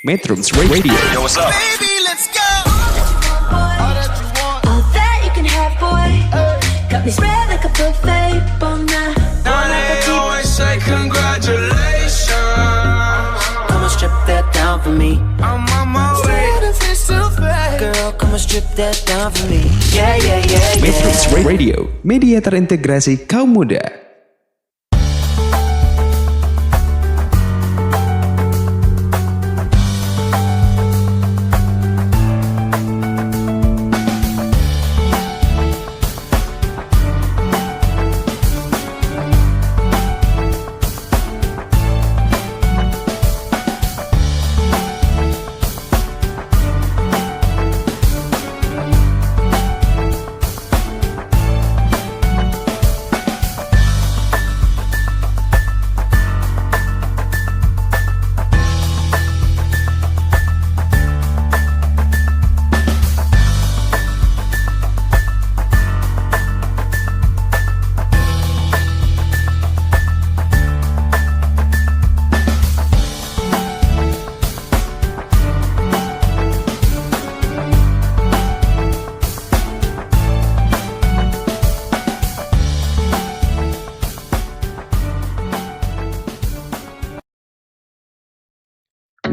Metrums Radio. Yo, what's up? Baby, let's go. All that you can have, boy. Got me spread like a buffet. Bon night. Now they always say congratulations. Come on, strip that down for me. I'm on my way. Girl, come on, strip that down for me. Yeah, yeah, yeah, Metrums yeah. Radio, media terintegrasi kaum muda.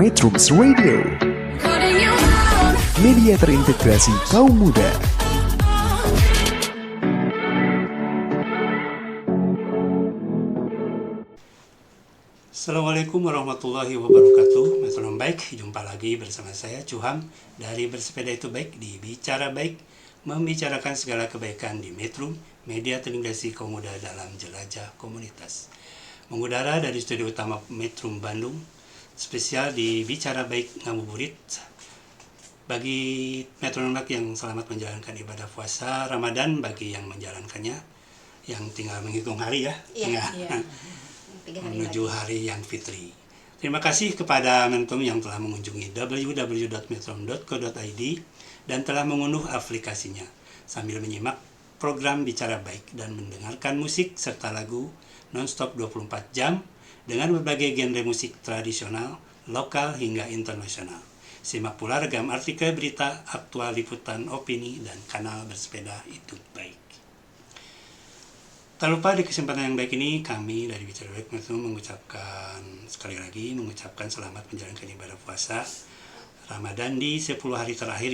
Metrums Radio, media terintegrasi kaum muda. Assalamualaikum warahmatullahi wabarakatuh. Metronom Baik, jumpa lagi bersama saya Cuham dari Bersepeda Itu Baik di Bicara Baik, membicarakan segala kebaikan di Metrum, media terintegrasi kaum muda dalam jelajah komunitas. Mengudara dari studio utama Metrum Bandung, spesial di Bicara Baik Ngabuburit. Bagi metronom yang selamat menjalankan ibadah puasa Ramadan, bagi yang menjalankannya, yang tinggal menghitung hari ya, menuju hari yang fitri. Terima kasih kepada Metrum yang telah mengunjungi www.metrum.co.id dan telah mengunduh aplikasinya sambil menyimak program Bicara Baik dan mendengarkan musik serta lagu nonstop 24 jam dengan berbagai genre musik tradisional, lokal hingga internasional. Simak pula ragam artikel, berita, aktual, liputan, opini, dan kanal Bersepeda Itu Baik. Tak lupa di kesempatan yang baik ini, kami dari Bicara Baik mengucapkan selamat menjalankan ibadah puasa Ramadan di 10 hari terakhir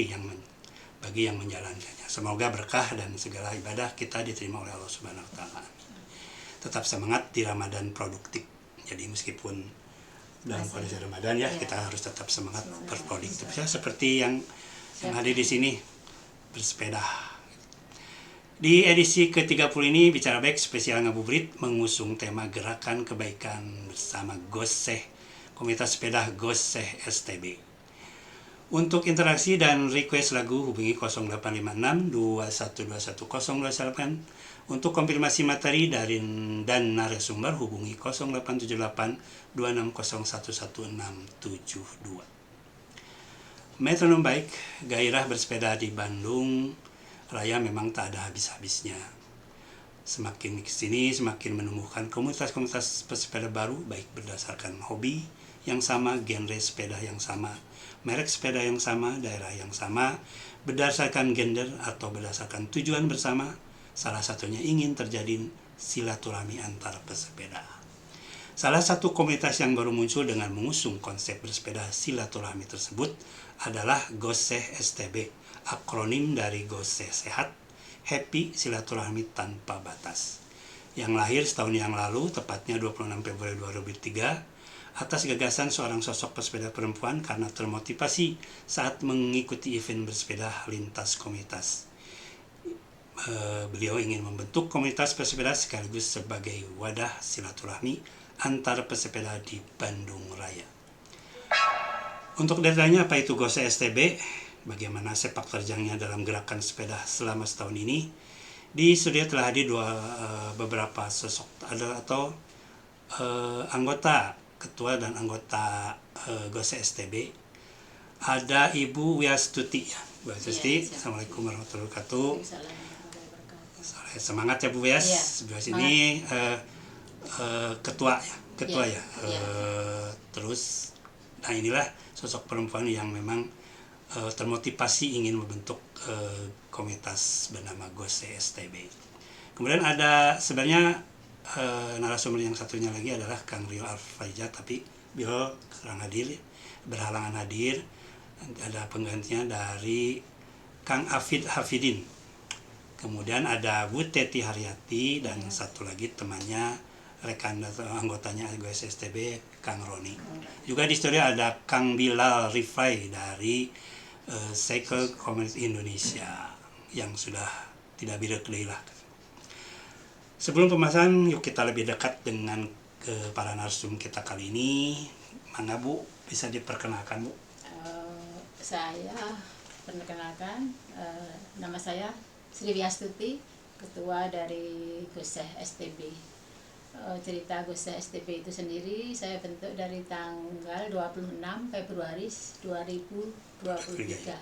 bagi yang menjalankannya. Semoga berkah dan segala ibadah kita diterima oleh Allah Subhanahu wa Ta'ala. Tetap semangat di Ramadan produktif. Jadi meskipun dalam kondisi Ramadan kita harus tetap semangat berproduktif ya, seperti yang hadir di sini bersepeda. Di edisi ke-30 ini Bicara Baik spesial Ngabuburit mengusung tema gerakan kebaikan bersama Goseh, komunitas sepeda Goseh STB. Untuk interaksi dan request lagu hubungi 0856 2121 028. Untuk konfirmasi materi dan narasumber hubungi 0878 26011672. Metronom Baik, gairah bersepeda di Bandung Raya memang tak ada habis-habisnya. Semakin kesini semakin menumbuhkan komunitas-komunitas pesepeda baru, baik berdasarkan hobi yang sama, genre sepeda yang sama, merek sepeda yang sama, daerah yang sama, berdasarkan gender atau berdasarkan tujuan bersama. Salah satunya ingin terjadi silaturahmi antar pesepeda. Salah satu komunitas yang baru muncul dengan mengusung konsep bersepeda silaturahmi tersebut adalah Goseh STB, akronim dari Goseh Sehat, Happy Silaturahmi Tanpa Batas, yang lahir setahun yang lalu, tepatnya 26 Februari 2003, atas gagasan seorang sosok pesepeda perempuan karena termotivasi saat mengikuti event bersepeda lintas komunitas. Beliau ingin membentuk komunitas pesepeda sekaligus sebagai wadah silaturahmi antar pesepeda di Bandung Raya. Untuk datanya apa itu Goseh STB, bagaimana sepak terjangnya dalam gerakan sepeda selama setahun ini, di studio telah hadir beberapa sosok atau anggota, ketua dan anggota Goseh STB. Ada Ibu Wiastuti ya, Bu Wiastuti. Assalamualaikum warahmatullahi wabarakatuh. Semangat ya Bu Wias. Sebelah sini ketua ya. Terus Nah inilah sosok perempuan yang memang termotivasi ingin membentuk komunitas bernama GOSE STB. Kemudian ada sebenarnya narasumber yang satunya lagi adalah Kang Rio Arfaija, tapi beliau berhalangan hadir. Ada penggantinya dari Kang Afid Hafidin. Kemudian ada Bu Teti Haryati dan satu lagi temannya, rekan atau anggotanya GOSE STB, Kang Roni. Juga di studio ada Kang Bilal Rifai dari Cycle Community Indonesia yang sudah tidak beda lah. Sebelum pembahasan, yuk kita lebih dekat dengan para narsum kita kali ini. Mana Bu, bisa diperkenalkan Bu? Saya perkenalkan, nama saya Sri Wiastuti, ketua dari GOSE STB. Cerita GOSE STB itu sendiri saya bentuk dari tanggal 26 Februari 2023.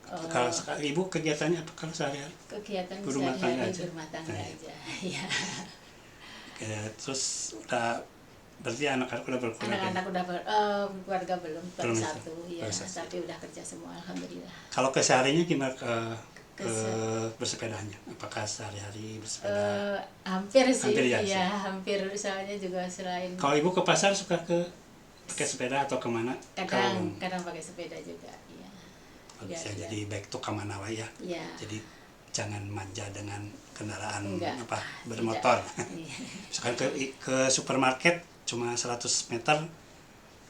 Kalau Ibu kegiatannya apa kalau sehari-hari? Kegiatan Berumah tangga aja. berumah tangga aja. Ya. Terus udah berarti anak-anak udah berkeluarga? Anak-anak udah keluarga belum satu, ya, tapi udah kerja semua, alhamdulillah. Kalau kesehariannya gimana bersepedanya? Apakah sehari-hari bersepeda? Hampir sih, Hampir ya, ya, hampir. Soalnya juga selain Kalau Ibu ke pasar suka pakai sepeda atau kemana? kadang pakai sepeda juga, ya. Bisa jadi baik tuh kemana lah ya. Ya. Jadi jangan manja dengan kendaraan Enggak, bermotor. Iya. Misalkan ke supermarket cuma 100 meter,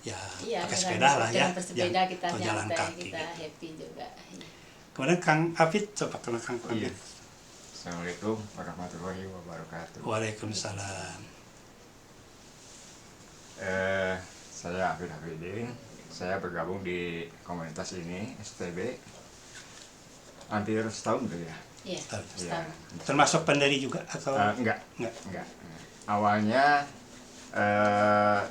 ya Iya, pakai dengan- sepeda lah ya. dengan bersepeda kita atau jalan nyantai, kaki. kita Gitu. happy juga. Kemudian Kang Afid, coba kenal Kang Afid. Iya. Assalamualaikum warahmatullahi wabarakatuh. Waalaikumsalam. Saya Afid Hafidin. Saya bergabung di komunitas ini STB hampir setahun dulu ya. Iya, Tahu. setahun. Termasuk pendiri juga atau Enggak. enggak? Awalnya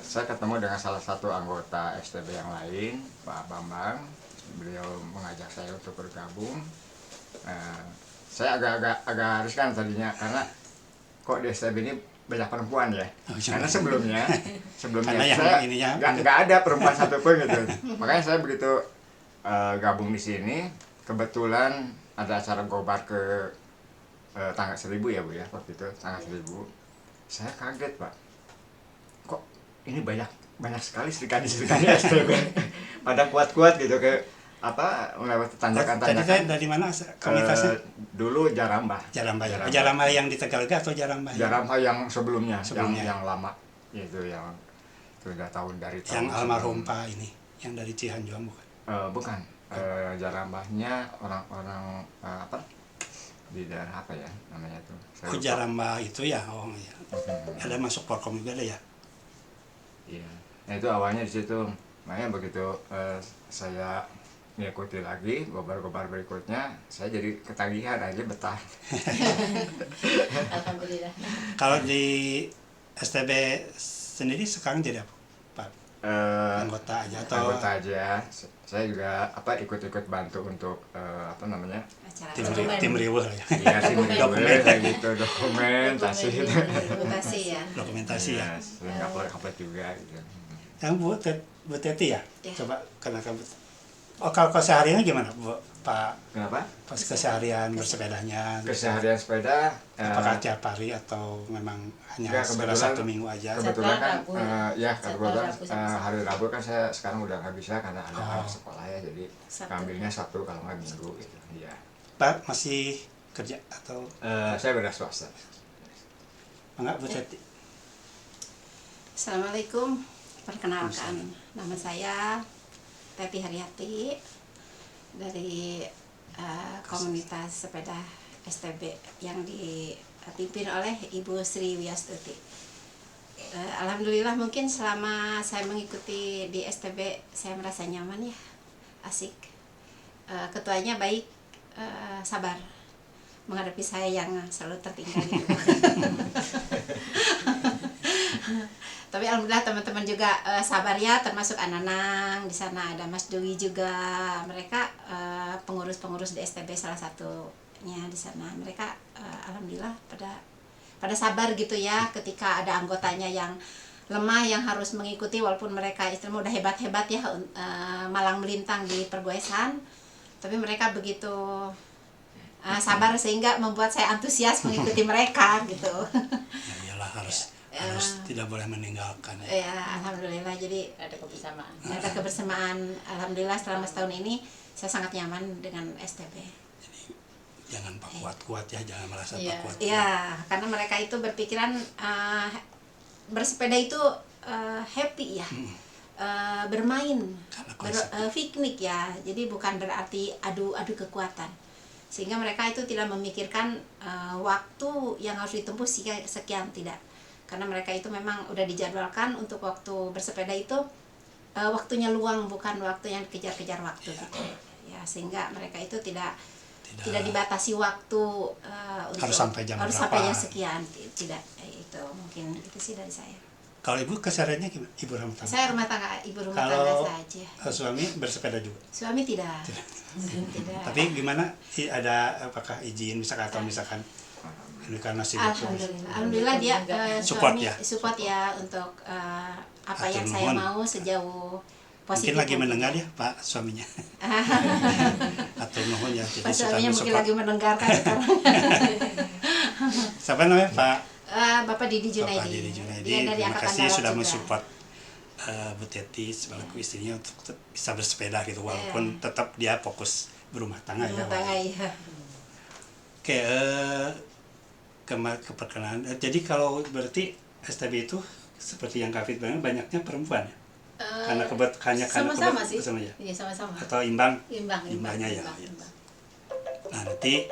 saya ketemu dengan salah satu anggota STB yang lain, Pak Bambang. Beliau mengajak saya untuk bergabung. Saya agak riskan tadinya karena kok di STB ini banyak perempuan ya. Karena sebelumnya Karena yang saya ininya nggak ada perempuan satupun gitu. Makanya saya begitu gabung di sini, kebetulan ada acara gobar ke Tangga Seribu ya Bu ya, waktu itu Tangga Seribu. Saya kaget Pak, kok ini banyak sekali serikandi STB pada kuat-kuat gitu ke melewati tanjakan-tanjakan. Tadi dari mana komunitasnya? Dulu Jarambah. Jarambah. Jarambah yang di Tegalga atau Jarambah? Jarambah yang sebelumnya. Sebelumnya. Yang lama itu yang sudah tahun dari tahun Yang almarhum Pak ini, yang dari Cihanjuang bukan? bukan. Jarambahnya orang-orang di daerah apa ya namanya tuh? Saya Oh lupa. Jarambah itu ya, oh iya. Ada masuk Porkom juga ada ya? Iya. Nah itu awalnya di situ. Makanya begitu saya mengikuti lagi gobar-gobar berikutnya, saya jadi ketagihan aja betah. Alhamdulillah. Kalau di STB sendiri sekarang jadi apa Pak? Anggota aja atau Anggota aja. Saya juga ikut-ikut bantu untuk tim riweuh ya? Iya tim Dokumen. kayak gitu, dokumentasi. Dokumentasi ya. Dokumentasi ya. Sering upload juga gitu. Yang Bu Teti ya? Ya. Coba kenalkan Bu. Oh kalau kesehariannya gimana Bu? Pak, Kenapa? pas keseharian bersepedanya? Keseharian sepeda Apakah tiap hari atau memang hanya Enggak, sekedar kebetulan- satu minggu aja? kebetulan kan Rabu. kebetulan Jadwal Rabu sama hari Rabu kan saya sekarang udah nggak bisa karena ada Oh. anak sekolah ya, jadi Sabtu. ambilnya Sabtu kalau nggak Minggu gitu. Iya. Pak masih kerja atau Saya beda swasta. enggak Bu Teti? Assalamualaikum, perkenalkan nama saya Teti Haryati dari komunitas sepeda STB yang dipimpin oleh Ibu Sri Wiastuti. Alhamdulillah mungkin selama saya mengikuti di STB saya merasa nyaman ya, asik. Ketuanya baik, sabar menghadapi saya yang selalu tertinggal gitu. Tapi alhamdulillah teman-teman juga sabar ya, termasuk Ananang di sana, ada Mas Dewi juga. Mereka pengurus-pengurus di STB salah satunya di sana. Mereka alhamdulillah pada sabar gitu ya, ketika ada anggotanya yang lemah yang harus mengikuti, walaupun mereka istilahnya udah hebat-hebat ya malang melintang di pergoesan, tapi mereka begitu sabar sehingga membuat saya antusias mengikuti mereka gitu. Ya iyalah harus tidak boleh meninggalkan. Ya alhamdulillah, jadi Ada kebersamaan. ada kebersamaan. Alhamdulillah selama setahun ini saya sangat nyaman dengan STB. Jangan pak kuat-kuat ya, jangan merasa Iya. pak kuat. Ya, karena mereka itu berpikiran bersepeda itu happy ya, bermain, Karena konsep. piknik ya. Jadi bukan berarti adu kekuatan. Sehingga mereka itu tidak memikirkan waktu yang harus ditempuh sekian, tidak. Karena mereka itu memang udah dijadwalkan untuk waktu bersepeda itu waktunya luang, bukan waktu yang kejar-kejar waktu gitu. Ya, sehingga mereka itu tidak dibatasi waktu untuk Harus sampai jam harus berapa. sampai jam sekian, tidak. Itu mungkin itu sih dari saya. Kalau ibu kesehariannya gimana? Ibu rumah tangga? Saya rumah tangga, ibu rumah tangga Kalau saja. suami bersepeda juga? Suami tidak. Tidak. Tapi gimana? Ada apakah izin misalkan atau misalkan ini karena sibuk? Alhamdulillah dia Support suami ya? support ya untuk apa yang Atur saya nuhun. mau sejauh positif. Mungkin lagi mendengar ya Pak suaminya. Atau nuhun ya. Jadi Pak suka suaminya mungkin mensupport. lagi mendengarkan sekarang. Siapa namanya Pak? Bapak Didi Junaidi. Bapak Didi Junaidi. Dia dari Terima Angkatan kasih Darat sudah juga. mensupport Bu Teti selaku istrinya untuk bisa bersepeda gitu, walaupun tetap dia fokus berumah tangga ya. Rumah tangga ya. Oke, ke perkenalan. Jadi kalau berarti STB itu seperti yang Kak Fit bilang banyaknya perempuan ya? Karena sama-sama sih. sama ya? Iya, sama-sama. Atau imbang? Imbangnya ya. Nah, nanti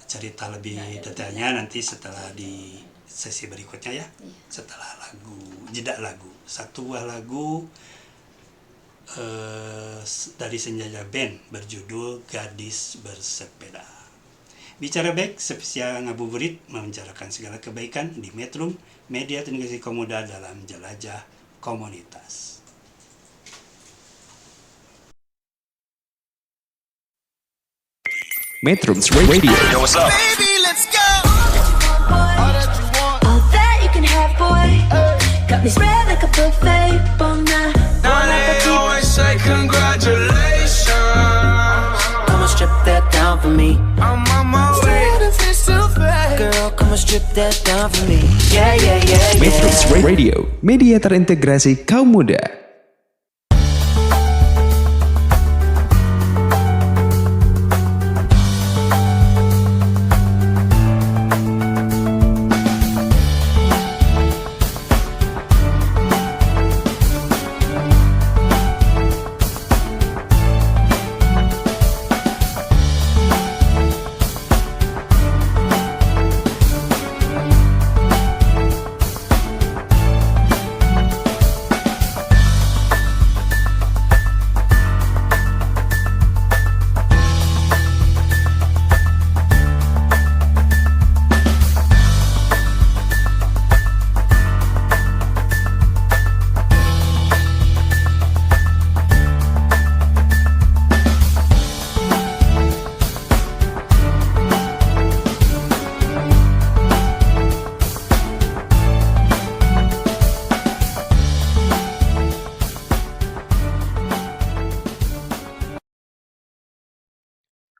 cerita lebih detailnya nanti setelah di sesi berikutnya ya. Setelah jeda lagu. Satu buah lagu dari Senja Band berjudul Gadis Bersepeda. Bicara baik, spesial ngabuburit membicarakan segala kebaikan di Metrum, media teknologi komuda dalam jelajah komunitas. Metrums Radio. Baby, let's go. All that you can have, boy. Got me spread like a buffet. Bon night. Now they always say congratulations. Come and strip that down for me. I'm on my way. Girl, come and strip that down for me. Yeah, yeah, yeah, Metrums yeah. Radio, media terintegrasi kaum muda.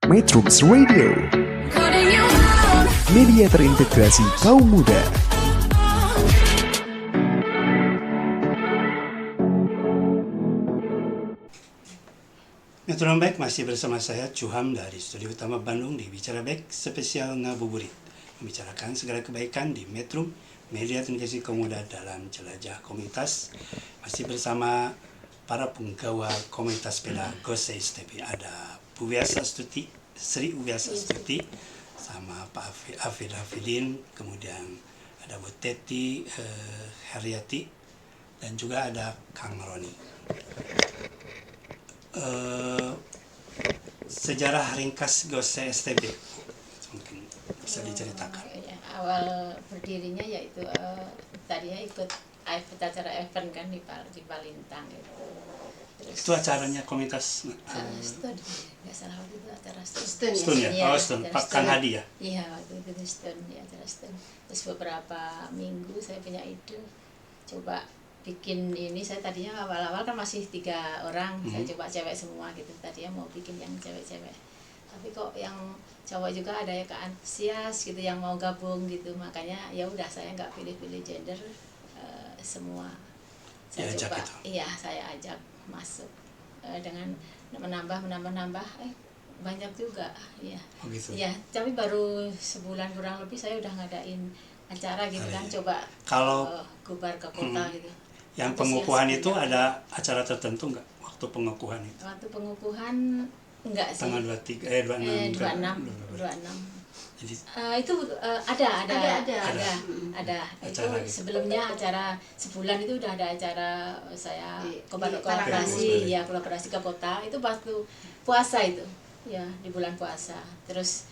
Metrums Radio, Calling you home. media terintegrasi kaum muda. Metro Baik masih bersama saya Cuham dari Studio Utama Bandung di Bicara Baik spesial ngabuburit, membicarakan segala kebaikan di Metro, media teknologi komuda dalam jelajah komunitas. Masih bersama para penggawa komunitas sepeda Gose STB. Ada Bu Wiasa Astuti, Sri Wiasa Astuti, sama Pak Afid Hafidin, kemudian ada Bu Teti Haryati, dan juga ada Kang Roni. Sejarah ringkas Gose STB mungkin bisa diceritakan. Ya, awal berdirinya yaitu tadinya ikut acara event kan di Palintang itu. Terus Itu acaranya komunitas stun, nggak salah waktu itu acara stun. Stun ya? Iya, Oh, Stun. acara Pak Kang Hadi ya? Iya, waktu itu stun, ya acara stun. Terus beberapa minggu saya punya ide, coba bikin ini, saya tadinya awal-awal kan masih 3 orang, saya coba cewek semua gitu, tadinya mau bikin yang cewek-cewek, tapi kok yang cowok juga ada yang antusias gitu yang mau gabung gitu, makanya ya udah saya nggak pilih-pilih gender, semua saya Diajak coba, gitu. iya saya ajak masuk, dengan menambah banyak juga ya. Oh gitu. Ya, tapi baru sebulan kurang lebih saya udah ngadain acara gitu kan, coba Kalau gubar ke kota gitu. yang Antusias pengukuhan itu juga. ada acara tertentu nggak waktu pengukuhan itu? Waktu pengukuhan enggak sih. Tanggal 26 26. Jadi Itu ada. Acara Itu gitu. sebelumnya acara sebulan itu udah ada acara saya Di kolaborasi ya, kolaborasi ke kota itu waktu puasa itu ya, di bulan puasa. Terus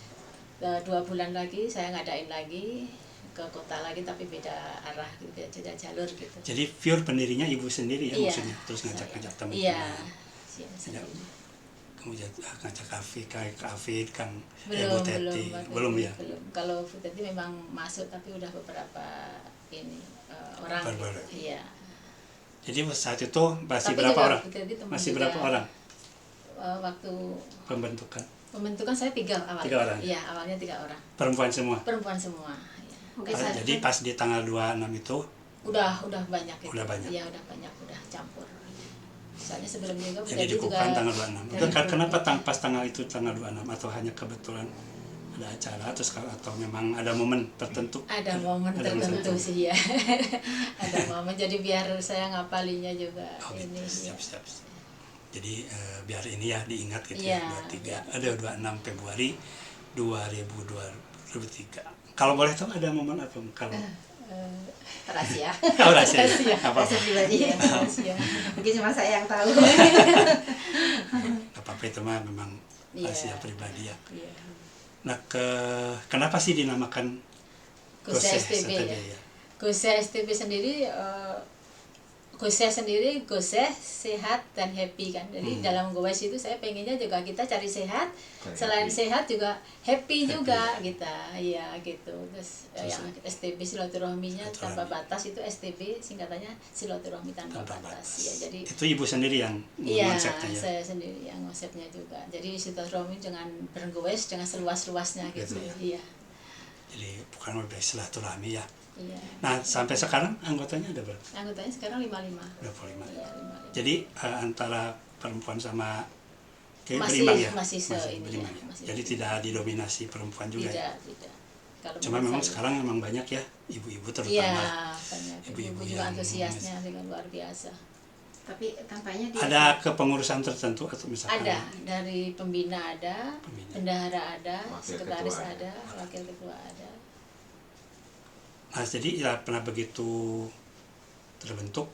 2 bulan lagi saya ngadain lagi ke kota lagi tapi beda arah gitu, beda jalur gitu. jadi pure pendirinya ibu sendiri ya Iya, maksudnya, terus ngajak-ngajak teman-teman. Iya. Ya. Sendiri. Kemudian ngajak Kak Afid, Kang Belum, Ibu Teti, Mbak belum Teti, ya? belum. Kalau Bu Teti memang masuk tapi udah beberapa ini orang Baru-baru. gitu. Iya. Jadi saat itu masih Tapi berapa juga orang? Bu Teti teman Masih juga. berapa orang Waktu pembentukan? pembentukan saya 3 awalnya. 3 orang? Iya, awalnya 3 orang. Perempuan semua? Perempuan semua. Iya. Jadi pas di tanggal 26 itu Udah banyak gitu. Udah banyak. Iya, udah banyak, udah campur. Soalnya sebelumnya juga Bu jadi Teti dikukuhkan juga tanggal 26. Itu kenapa pas tanggal itu tanggal 26 atau hanya kebetulan ada acara atau memang ada momen tertentu? ada momen Ada tertentu momen. sih ya. Ada momen jadi biar saya ngapalinya juga Oh, ini. gitu. Ya. Siap. Jadi biar ini ya diingat gitu Iya. ya, 26 Februari 2023. Kalau boleh tahu ada momen apa? Kalau Rahasia. oh, rahasia. Apa? Rahasia pribadi. Rahasia. Mungkin cuma saya yang tahu. Apa itu mah memang Iya. rahasia pribadi ya. Iya. Nah, kenapa sih dinamakan Goseh Goseh STB ya. ya? Goseh STB sendiri, Goseh sehat dan happy kan. Jadi dalam Gowes itu saya pengennya juga kita cari sehat, selain sehat juga happy juga kita, ya gitu. Terus yang STB silaturahminya tanpa batas itu STB singkatannya silaturahmi tanpa batas. Ya, jadi Itu ibu sendiri yang iya, konsepnya ya. saya sendiri yang konsepnya juga. Jadi silaturahmi dengan bergowes dengan seluas-luasnya gitu. Iya. Jadi bukan udah silaturahmi ya. Iya. Nah, sampai sekarang anggotanya ada berapa? Anggotanya sekarang 55. 25. Iya, 55. Jadi antara perempuan sama kayak Masih- berimbang ya? masih ini berimbang ya, ya? masih Jadi tidak didominasi perempuan juga ya? Tidak. Kalau Cuma menurut memang saya- sekarang memang banyak ya ibu-ibu Iya, terutama. banyak. ibu-ibu Ibu juga yang- antusiasnya dengan luar biasa. Tapi tampaknya dia Ada kepengurusan tertentu atau misalkan? Ada, dari pembina ada, Pembina. bendahara ada, Wakil sekretaris ketua ada, wakil ketua ada. Nah, jadi ya pernah begitu terbentuk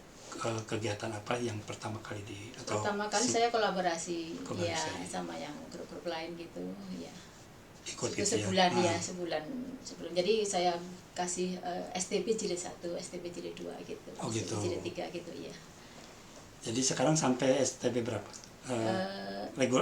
kegiatan apa yang pertama kali Pertama kali saya kolaborasi, ya Kolaborasi. sama yang grup-grup lain gitu, ya. ikut Itu gitu sebulan ya? ya, sebulan sebelum. Jadi saya kasih STB jilid 1, STB jilid 2 gitu. Oh, gitu. Jilid 3 gitu ya. Jadi sekarang sampai STB berapa?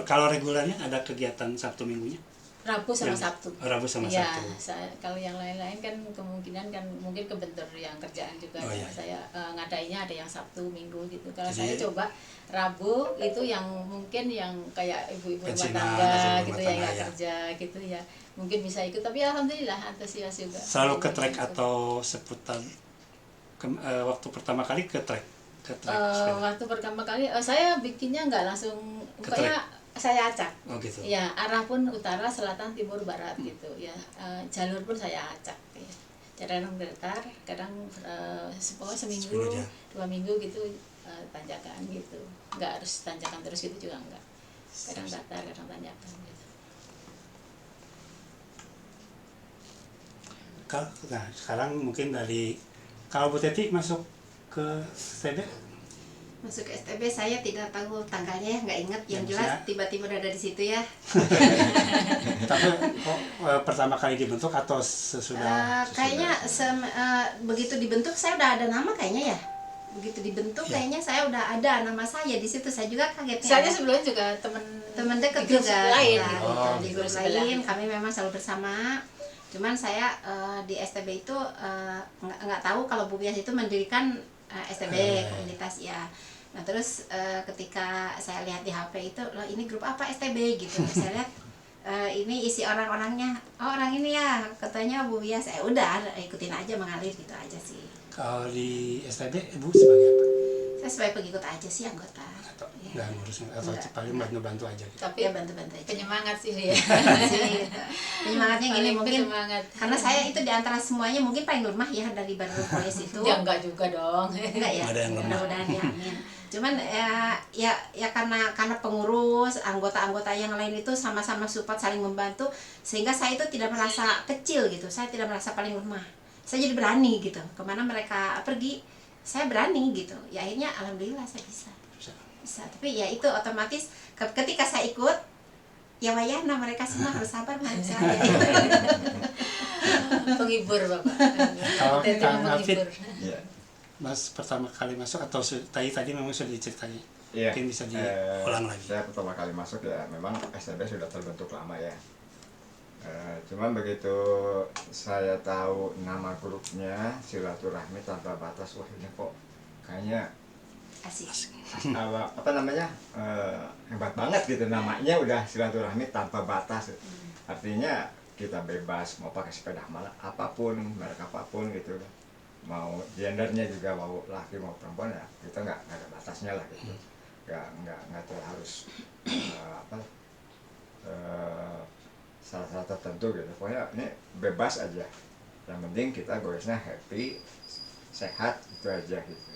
Kalau regulernya ada kegiatan Sabtu Minggunya? Rabu sama Yang- Sabtu. Rabu sama Ya, Sabtu. kalau yang lain-lain kan kemungkinan kan mungkin kebentur yang kerjaan juga. Oh, ya. iya. Saya ngadainnya ada yang Sabtu, Minggu gitu. Kalau Jadi- saya coba Rabu itu yang mungkin yang kayak ibu-ibu rumah Pensiunan, tangga rumah gitu tangga, yang nggak ya. kerja gitu ya. Mungkin bisa ikut, tapi alhamdulillah antusias juga. Selalu ke track Ikut. atau seputar waktu pertama kali ke track? Ke track sepeda? Waktu pertama kali saya bikinnya nggak langsung, Ke pokoknya saya acak. Oh gitu. Ya, arah pun utara, selatan, timur, barat gitu ya. Jalur pun saya acak ya. Kadang datar, kadang seminggu, Seminggu aja. 2 minggu gitu tanjakan gitu. Nggak harus tanjakan terus gitu juga enggak. Kadang datar, kadang tanjakan gitu. Nah, sekarang mungkin kalau Bu Teti masuk ke STB, masuk ke STB saya tidak tahu tanggalnya ya, nggak ingat. Yang Ya, jelas maksudnya- tiba-tiba udah ada di situ ya. tapi kok pertama kali dibentuk atau sesudah? Kayaknya begitu dibentuk saya udah ada nama kayaknya ya. Begitu dibentuk Ya. kayaknya saya udah ada nama saya di situ. Saya juga kaget ya. Saya sebelumnya juga teman dekat di grup juga lain nah, gitu. Oh, di grup sebelah. lain kami memang selalu bersama. Cuman saya di STB itu nggak tahu kalau Bu Bias itu mendirikan STB komunitas ya. Nah terus ketika saya lihat di HP itu, loh ini grup apa STB gitu. Saya lihat ini isi orang-orangnya, oh orang ini ya katanya Bu ya, saya udah ikutin aja, mengalir gitu aja sih. Kalau di STB Ibu sebagai apa? Saya sebagai pengikut aja sih, anggota. Atau Ya. nggak ngurus atau Enggak. paling bantu aja gitu. Tapi Ya bantu-bantu aja. penyemangat sih dia. Sih, gitu. Penyemangatnya gini Paling mungkin penyemangat. karena saya itu di antara semuanya mungkin paling lemah ya dari baru polis itu. Ya enggak juga dong. Enggak ya, Ada yang lemah. mudah-mudahan ya, amin. Cuman ya karena pengurus, anggota-anggota yang lain itu sama-sama support, saling membantu, sehingga saya itu tidak merasa kecil gitu, saya tidak merasa paling lemah. Saya jadi berani gitu, kemana mereka pergi, saya berani gitu. Ya akhirnya alhamdulillah saya bisa. Tapi ya itu otomatis ketika saya ikut, ya wayahna mereka semua harus sabar manusia. Penghibur Bapak. Kalau Itu Kang penghibur. Alvin, Iya. Mas pertama kali masuk atau tadi memang sudah diceritain? Iya. Mungkin bisa diulang lagi. Saya pertama kali masuk ya, memang STB sudah terbentuk lama ya. Cuman begitu saya tahu nama grupnya Silaturahmi Tanpa Batas, wah ini kok kayaknya Asik. apa namanya hebat banget gitu, namanya udah Silaturahmi Tanpa Batas. Artinya kita bebas mau pakai sepeda mana apapun, merek apapun gitu, mau gendernya juga, mau laki mau perempuan ya, kita nggak ada batasnya lah gitu, nggak harus salah tertentu gitu, pokoknya ini bebas aja, yang penting kita goesnya happy, sehat, itu aja gitu.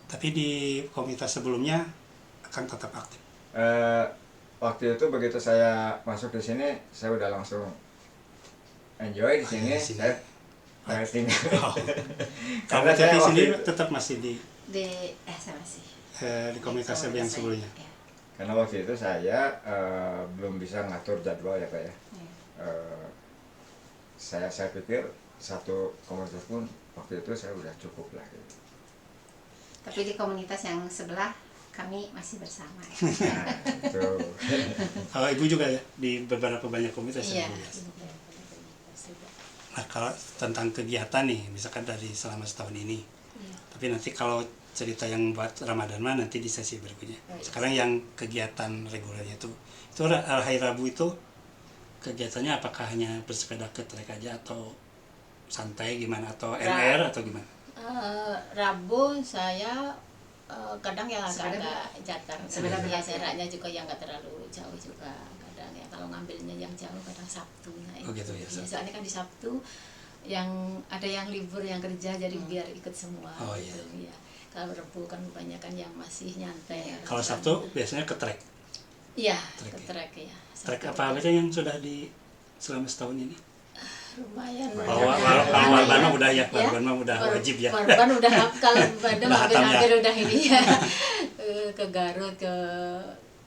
Tapi di komunitas sebelumnya akan tetap aktif. Waktu itu begitu saya masuk di sini, saya udah langsung enjoy di sini. di sini. Saya tinggal. Oh. Karena Kalau saya di sini waktu- tetap masih Saya masih. di komunitas yang sebelumnya. Ya. Karena waktu itu saya belum bisa ngatur jadwal ya Pak ya. Saya pikir satu komunitas pun waktu itu saya udah cukup lah gitu. Tapi di komunitas yang sebelah kami masih bersama. Nah, itu. Kalau Ibu juga ya di beberapa banyak komunitas Iya. ya. Nah kalau tentang kegiatan nih, misalkan dari selama setahun ini, tapi nanti kalau cerita yang buat Ramadan mah nanti di sesi berikutnya. Sekarang yang kegiatan regulernya itu hari Rabu itu kegiatannya apakah hanya bersepeda ke trek aja atau santai gimana, atau MR atau gimana? Rabu saya kadang yang Sepeda agak jatar, sepeda ya berat ya. jaraknya juga yang nggak terlalu jauh juga. Kadang ya kalau ngambilnya yang jauh kadang Sabtu. Nah, Oh gitu ya, Sabtu. soalnya kan di Sabtu yang ada yang libur yang kerja, jadi biar ikut semua. Oh, iya. Gitu, ya. Kalau Rabu kan kebanyakan yang masih nyantai. Kalau Sabtu biasanya ke trek. Iya, Trek ke ya. trek ya. Trek Sabtu apa aja yang sudah di selama setahun ini? lumayan. Kalau Warban mah udah ya, Warban mah udah wajib ya. Warban udah kalau Bandung Udah hatam ya. hampir udah ini ya. Ke Garut, ke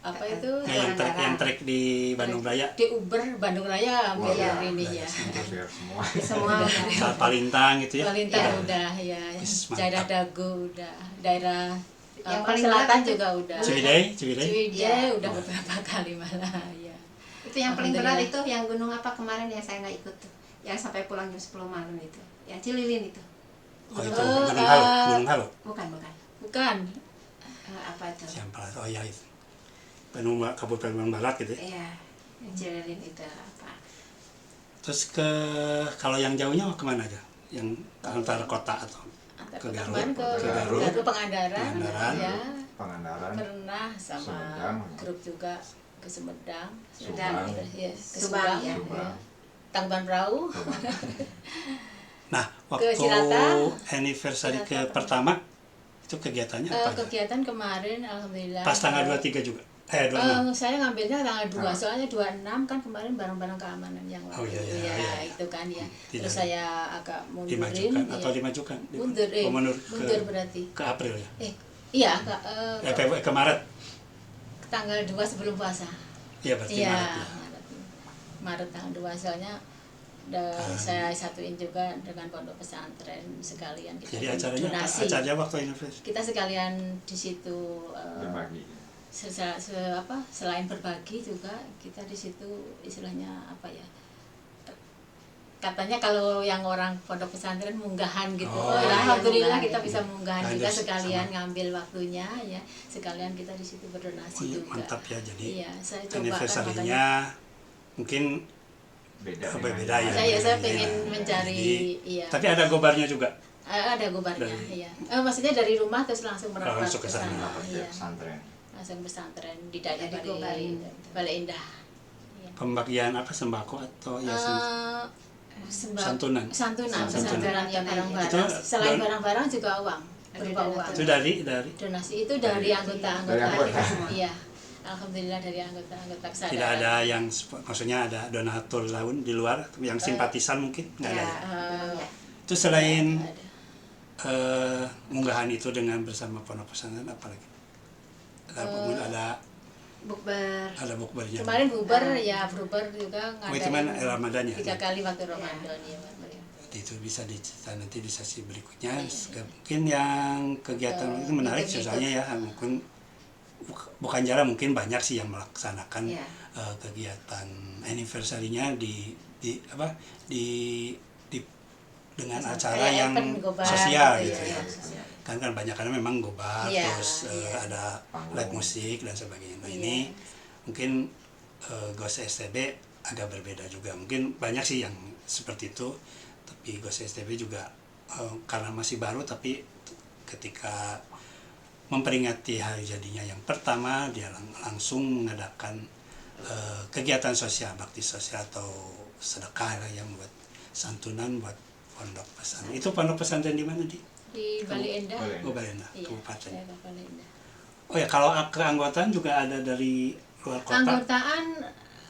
apa itu? Nah, yang trek di Bandung Raya, Di Uber Bandung Raya hampir Wah, ini udah ya. Hampir semua. Semua udah. Palintang gitu ya. Palintang Ya. udah ya. Wis, Daerah mantap. Dago udah. Daerah Yang apa, paling selatan berat itu juga udah. Ciwidey. Ciwidey udah beberapa kali malah ya. Itu yang paling berat Alhamdulillah. itu yang gunung apa kemarin yang saya nggak ikut tuh, yang sampai pulang jam 10 malam itu, yang Cililin itu. Oh itu Oh, Gunung Halo, Gunung Halo. Bukan. Bukan. Apa itu? Siapa? Oh ya itu. Bandung Kabupaten Bandung Barat gitu ya. Iya, yang Cililin itu apa? Terus kalau yang jauhnya kemana aja? Yang antara kota atau Antar ke kota Garut? kemarin ke Ke Garut. Garut Pangandaran, Pangandaran. ya. Pangandaran, Pernah sama Sumedang. grup juga ke Sumedang, Subang. ya, ke Subang, Subang, ya. Subang. Tangkuban Perahu, Nah, waktu Cilata. anniversary Cilata ke pertama itu kegiatannya apa aja? kegiatan kemarin alhamdulillah. Pas tanggal 23 juga. 26. Saya ngambilnya tanggal 2, soalnya 26 kan kemarin barang-barang keamanan yang Oh, waktu iya, itu iya, ya, iya. itu kan ya. Tidak. Terus saya agak mundurin. Dimajukan ya. atau dimajukan? Mundur, Oh, mundur mundur berarti. ke April ya? Iya, Ke Maret. tanggal 2 sebelum puasa. Iya berarti Iya, Maret ya. Maret tanggal 2 soalnya saya satuin juga dengan pondok pesantren sekalian kita Jadi acaranya donasi. acaranya waktu anniversary. Kita sekalian di situ berbagi. selain berbagi juga kita di situ istilahnya apa ya, katanya kalau yang orang pondok pesantren munggahan gitu. Oh, Oh, iya. alhamdulillah kita bisa munggahan Nah, juga ada sekalian sama. ngambil waktunya ya. Sekalian kita di situ berdonasi Oh, iya, juga. mantap ya, jadi Iya, saya coba kan anniversary-nya mungkin Beda. beda ya. Saya Iya. pengen mencari Jadi, iya. tapi ada gobarnya juga. Ada gobarnya, Dari- iya. Maksudnya dari rumah terus langsung merapat Langsung ke ke sana. sana. Iya. Pesantren. Langsung pesantren di daerah Jadi Bale, gobarin. Bale Indah. Iya. Pembagian apa, sembako atau ya santunan? Santunan Santunan. yang barang-barang. Itu Selain dan- barang-barang juga uang, berupa Ada uang. Itu dari Donasi itu dari anggota-anggota. Dari anggota. Iya. Alhamdulillah dari anggota-anggota kesadaran. tidak ada yang maksudnya ada donatur lain di luar yang simpatisan mungkin nggak ada. Ya, Ya? Itu selain ada. munggahan itu dengan bersama pondok pesantren apalagi? Ada Bukber. ada bukbernya. Kemarin bubar ya bubar juga Oh, itu kan ngadain Ramadan ya? 3 kali waktu Ramadan ya. Pak. Itu bisa dicerita nanti di sesi berikutnya. Mungkin yang kegiatan itu menarik soalnya ya, mungkin bukan jarang, mungkin banyak sih yang melaksanakan Iya. kegiatan anniversary-nya di dengan acara Kayak yang event gobar sosial gitu gitu ya, ya. sosial. Kan banyak karena memang gobar, Iya, terus iya. ada Panggung. live musik dan sebagainya. Nah, Iya. ini mungkin GOS STB agak berbeda juga. Mungkin banyak sih yang seperti itu, tapi GOS STB juga karena masih baru, tapi ketika memperingati hari jadinya yang pertama, dia langsung mengadakan kegiatan sosial, bakti sosial atau sedekah lah, yang buat santunan buat pondok pesantren. Itu pondok pesantren di mana, Di? Di Bale Endah. Bale Oh, Bale Endah, Iya, kabupaten. daerah Bale Endah. Oh ya, kalau keanggotaan juga ada dari luar kota. Anggotaan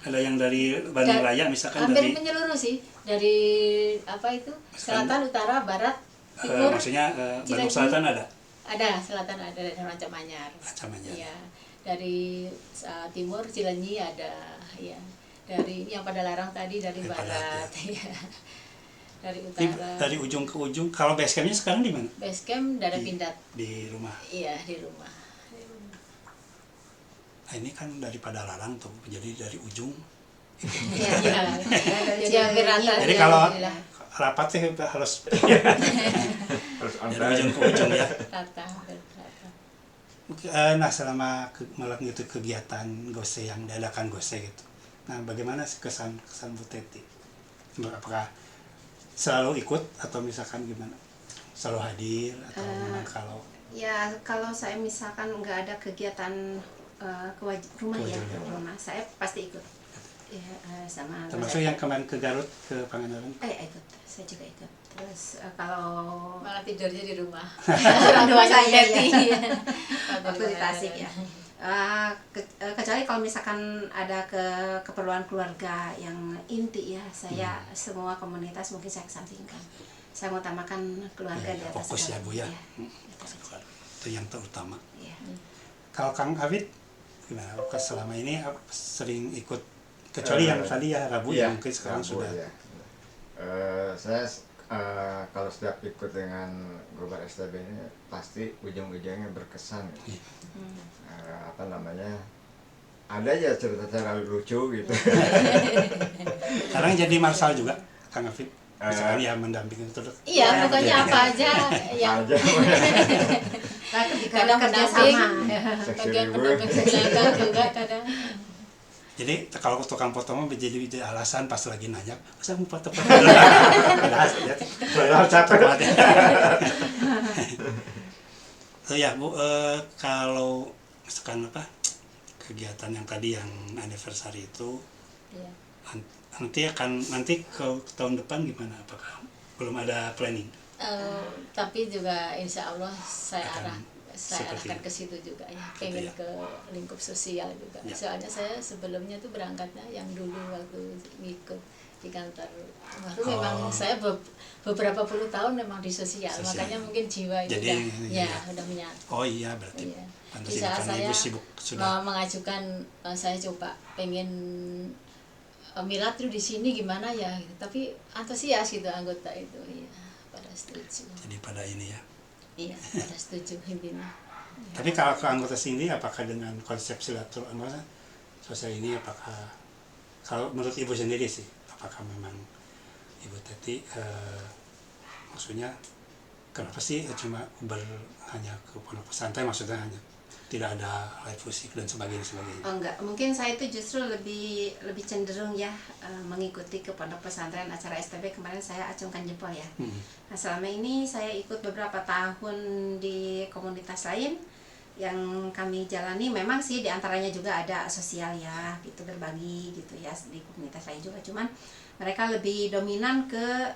Ada yang dari Bandung Raya misalkan, hampir dari menyeluruh sih, dari apa itu selatan, utara, barat, timur. maksudnya Bandung Cilegon. Selatan ada Ada selatan, ada dari Rancam Anyar. macam-macam. Iya, dari timur Cilenyi ada, ya. Dari yang pada larang tadi dari Dari barat, barat, ya. Dari Ini utara. dari ujung ke ujung. Kalau base campnya sekarang di mana? Base camp dari Pindad. Di rumah. Iya, di rumah. Nah, ini kan dari Padalarang tuh, jadi dari ujung. Iya, iya. Jadi hampir rata. Jadi ya, kalau alhamdulillah. rapat sih harus Terus dari online. ujung ke ujung ya. Rata, hampir rata. Nah, selama melakukan itu kegiatan GOSE yang diadakan GOSE gitu. Nah, bagaimana sih kesan Bu Teti? Apakah selalu ikut atau misalkan gimana? Selalu hadir atau memang kalau Ya kalau saya misalkan nggak ada kegiatan rumah ya, Kewajiban. rumah saya pasti ikut. Ya, sama termasuk yang kemarin ke Garut, ke Pangandaran? ikut, saya juga ikut. Terus kalau Malah tidurnya di rumah. Orang tua saya, Teti. ya. Waktu di Tasik ya. Kecuali kalau misalkan ada keperluan keluarga yang inti ya, saya semua komunitas mungkin saya kesampingkan. Saya mau utamakan keluarga di atas Fokus ya segala. Bu ya. Itu saja. Itu yang terutama. Ya. Kalau Kang Hafid gimana? Apakah selama ini sering ikut, kecuali yang tadi ya Rabu Iya, ya mungkin sekarang Rabu, sudah. ya. Saya kalau setiap ikut dengan Gobar STB ini pasti ujung-ujungnya berkesan. Iya. Apa namanya? Ada aja cerita-cerita lucu gitu. Sekarang jadi marsal juga Kang Hafid. Misalkan ya mendampingi terus. Iya, pokoknya apa aja yang Aja. kadang kerja pendamping, sama. Seksi bagian libur. pendamping belakang juga kadang. Jadi kalau tukang foto mah jadi alasan pas lagi nanya, saya mau foto-foto. Padahal capek banget. Oh ya Bu, kalau misalkan apa kegiatan yang tadi yang anniversary itu Iya. nanti ke tahun depan gimana? Apakah belum ada planning? Tapi juga insya Allah saya Akan seperti arahkan ke situ juga ya, pengen ya. ke lingkup sosial juga. Ya. Soalnya saya sebelumnya tuh berangkatnya yang dulu waktu ngikut di kantor Mahru, Oh. memang saya beberapa puluh tahun memang di sosial, Sosial. makanya mungkin jiwa itu Jadi, udah iya. udah menyatu. Oh iya berarti. Iya. Pantas Di ini saat karena saya Ibu sibuk sudah. mengajukan saya coba pengen milad tuh di sini gimana ya, gitu. Tapi antusias gitu anggota itu, ya pada setuju. Jadi pada ini ya. Iya, pada setuju intinya. Tapi kalau ke anggota sini apakah dengan konsep silaturahmi sosial ini apakah kalau menurut Ibu sendiri sih apakah memang Ibu Teti, maksudnya kenapa sih cuma hanya ke pondok pesantren, maksudnya hanya tidak ada live musik dan sebagainya. Oh enggak, mungkin saya itu justru lebih cenderung ya mengikuti ke pondok pesantren acara STB. Kemarin saya acungkan jempol ya. Nah selama ini saya ikut beberapa tahun di komunitas lain yang kami jalani, memang sih diantaranya juga ada sosial ya gitu, berbagi gitu ya di komunitas lain juga, cuman mereka lebih dominan ke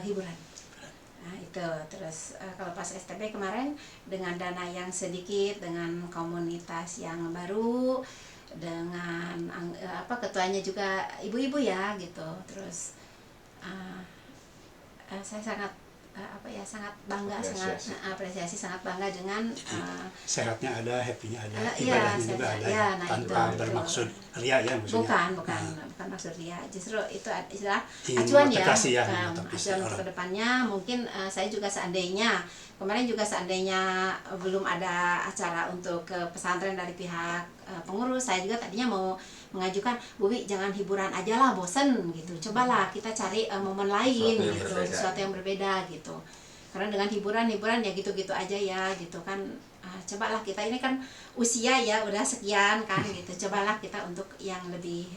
hiburan. Nah itu terus kalau pas STB kemarin dengan dana yang sedikit, dengan komunitas yang baru, dengan ketuanya juga ibu-ibu ya gitu, terus saya sangat sangat bangga, sangat apresiasi, sangat bangga dengan sehatnya ada, happynya ada, iya, ibadahnya juga ada, ya, nah tanpa itu. bermaksud ria ya maksudnya. Bukan maksud ria, justru itu istilah Ingin acuan ya, motivasi ya, acuan untuk kedepannya. Mungkin saya juga seandainya kemarin juga seandainya belum ada acara untuk ke pesantren dari pihak pengurus, saya juga tadinya mau mengajukan, Bu Wi, jangan hiburan aja lah, bosen gitu, cobalah kita cari momen lain gitu, sesuatu yang berbeda gitu. Karena dengan hiburan ya gitu-gitu aja ya gitu kan. Cobalah kita, ini kan usia ya udah sekian kan gitu, cobalah kita untuk yang lebih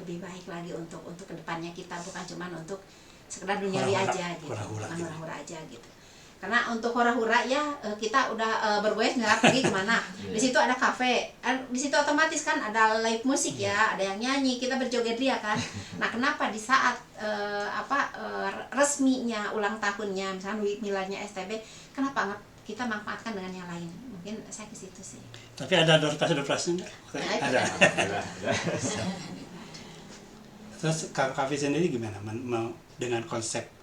baik lagi untuk kedepannya kita, bukan cuman untuk sekedar duniawi aja gitu, bukan hura-hura aja gitu. Karena untuk hura-hura ya kita udah bergoyang nggak pergi kemana. Di situ ada kafe, di situ otomatis kan ada live musik ya, ada yang nyanyi, kita berjoget ria kan. Nah kenapa di saat resminya ulang tahunnya misalnya miladnya STB, kenapa nggak kita manfaatkan dengan yang lain? Mungkin saya ke situ sih. Tapi ada adorasi enggak? Ada. Terus Kak Kavi sendiri gimana dengan konsep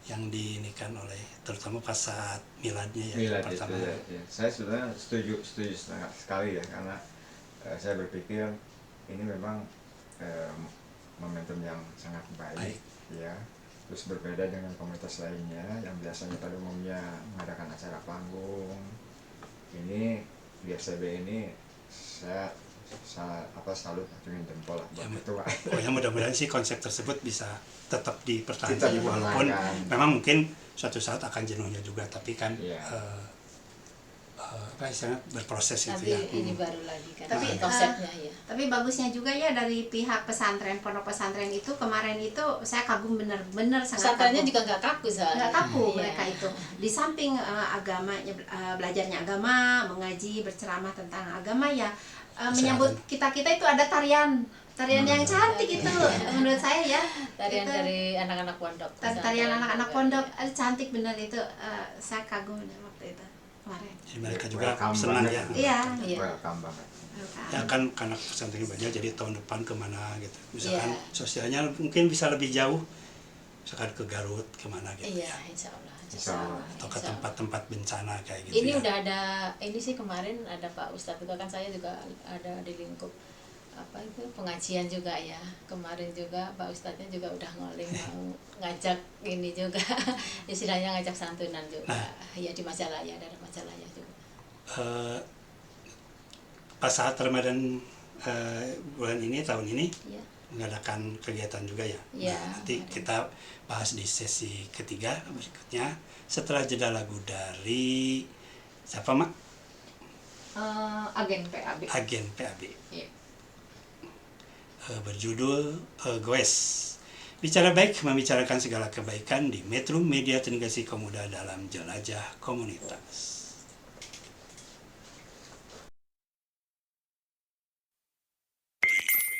yang diinikan oleh, terutama pas saat miladnya ya, Milad pertama. itu ya. Saya sebenarnya setuju sekali ya, karena saya berpikir ini memang momentum yang sangat baik ya. Terus berbeda dengan komunitas lainnya yang biasanya pada umumnya mengadakan acara panggung. Ini di STB ini saya salut, acungin jempol lah buat ketua. Pokoknya mudah-mudahan sih konsep tersebut bisa tetap dipertahankan, walaupun memang mungkin suatu saat akan jenuhnya juga, tapi kan istilahnya berproses itu ya. Ini baru lagi kan Tapi konsepnya ya. Tapi bagusnya juga ya dari pihak pesantren, pondok pesantren itu kemarin itu saya kagum, bener-bener sangat Pesantrennya kagum. juga nggak kaku soalnya. Nggak kaku Iya. mereka itu. Di samping agamanya, belajarnya agama, mengaji, berceramah tentang agama ya, menyambut kita itu ada tarian yang cantik itu menurut saya ya. Tarian Itu, dari anak-anak pondok. tarian anak-anak pondok, cantik bener itu. Saya kagum waktu itu kemarin. Jadi mereka juga Welcome senang banget. ya. Iya. Welcome banget. Ya kan karena pesantren banyak, jadi tahun depan kemana gitu. Misalkan Iya. sosialnya mungkin bisa lebih jauh, misalkan ke Garut kemana gitu. Iya, insya Allah. Atau ke tempat-tempat bencana kayak gitu. Ini ya. udah ada, ini sih kemarin ada Pak Ustadz juga kan, saya juga ada di lingkup pengajian juga ya. Kemarin juga Pak Ustadznya juga udah ngoling mau ngajak ini juga istilahnya ngajak santunan juga. Ya di Majalaya, ada Majalaya juga. Pas saat Ramadan bulan ini, tahun ini Iya. mengadakan kegiatan juga ya. Iya. Nanti kita bahas di sesi ketiga berikutnya setelah jeda lagu dari siapa Mak? Agen PAB. Agen PAB. Iya. Berjudul Goes. Bicara baik, membicarakan segala kebaikan di Metro Media Terintegrasi Kaum Muda dalam Jelajah Komunitas.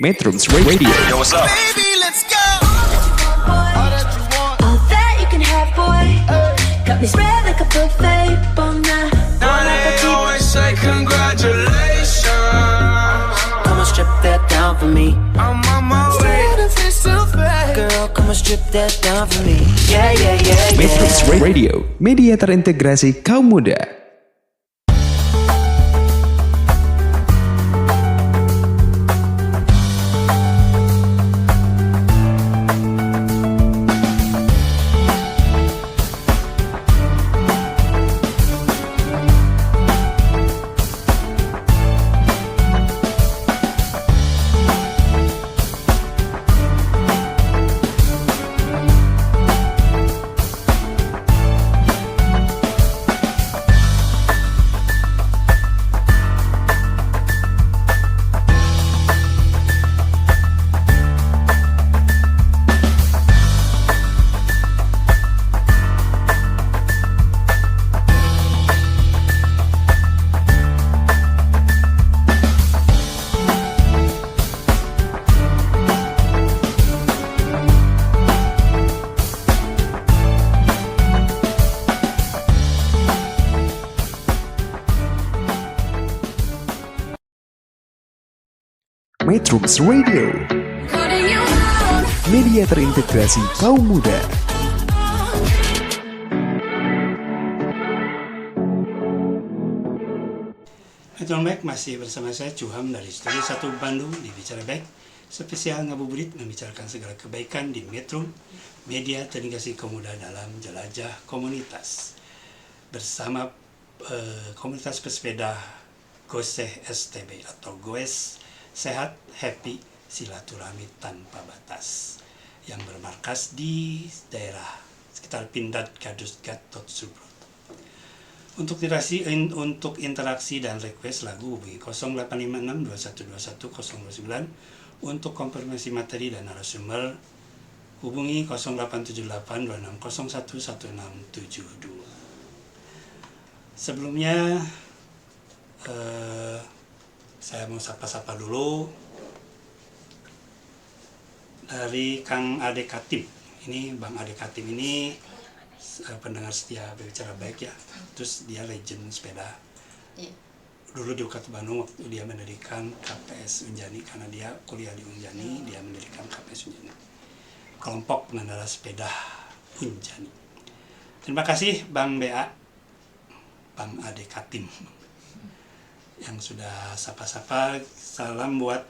Metrums Radio. Yo, what's up? All that you can have, boy. Got me spread like a buffet. Bon Now they always say congratulations. Come on, strip that down for me. I'm on my way. Girl, come on, strip that down for me. Yeah, yeah, yeah, Metrums yeah. Radio, media terintegrasi kaum muda. Metrums Radio, Putting you on. media terintegrasi kaum muda. Welcome back, masih bersama saya Cuham dari Studio 1 Bandung di Bicara Baik. Spesial ngabuburit membicarakan segala kebaikan di Metro Media Terintegrasi Kaum Muda dalam Jelajah Komunitas. Bersama komunitas pesepeda Goseh STB atau Goes Sehat Happy Silaturahmi Tanpa Batas yang bermarkas di daerah sekitar Pindad, Gadus, Gatot Subroto. Untuk interaksi dan request lagu hubungi 0856 2121 029. Untuk konfirmasi materi dan narasumber hubungi 0878 2601 1672. Sebelumnya saya mau sapa-sapa dulu dari Kang Ade Katim. Ini Bang Ade Katim ini pendengar setia Bicara Baik ya. Terus dia legend sepeda. Iya. Dulu di UKT Bandung waktu dia mendirikan KPS Unjani, karena dia kuliah di Unjani, dia mendirikan KPS Unjani. Kelompok pengendara sepeda Unjani. Terima kasih Bang BA, Bang Ade Katim yang sudah sapa-sapa. Salam buat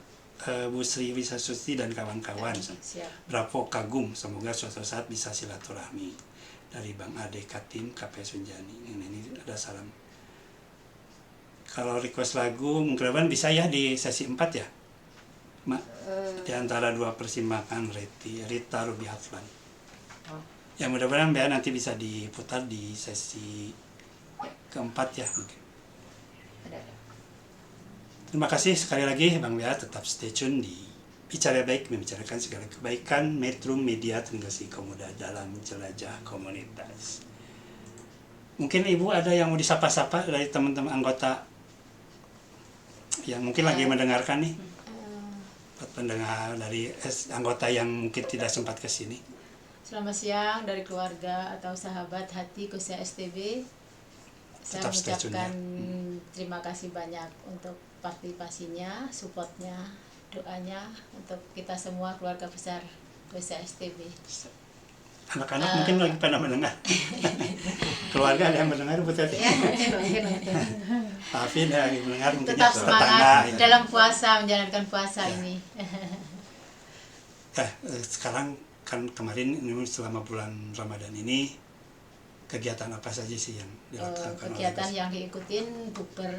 Bu Sri Wisasusti dan kawan-kawan. Siap. Bravo Kagum, semoga suatu saat bisa silaturahmi. Dari Bang Ade Katim KPS Unjani. Ini ada salam. Kalau request lagu mungkin bisa ya di sesi 4 ya, Mak. Di antara dua persimpangan Rita Ruby Haflan. Ya mudah-mudahan Bea nanti bisa diputar di sesi keempat ya mungkin. Terima kasih sekali lagi Bang Bea, tetap stay tune di Bicara Baik, membicarakan segala kebaikan Metro Media Terintegrasi Kaum Muda dalam Jelajah Komunitas. Mungkin Ibu ada yang mau disapa-sapa dari teman-teman anggota yang mungkin lagi mendengarkan nih, pendengar dari anggota yang mungkin tidak sempat ke sini. Selamat siang dari keluarga atau sahabat hati Goseh STB. Saya Tetap stay tune mengucapkan ya. terima kasih banyak untuk partisipasinya, supportnya, doanya untuk kita semua keluarga besar Goseh STB. Anak-anak mungkin lagi pada mendengar. Keluarga ada yang mendengar betul. Ya, mungkin. Tapi ada yang mendengar mungkin Tetap ya, semangat tetangga, ya. dalam puasa, menjalankan puasa ini. Sekarang kan kemarin ini selama bulan Ramadan ini kegiatan apa saja sih yang dilakukan? Kegiatan yang diikutin bukber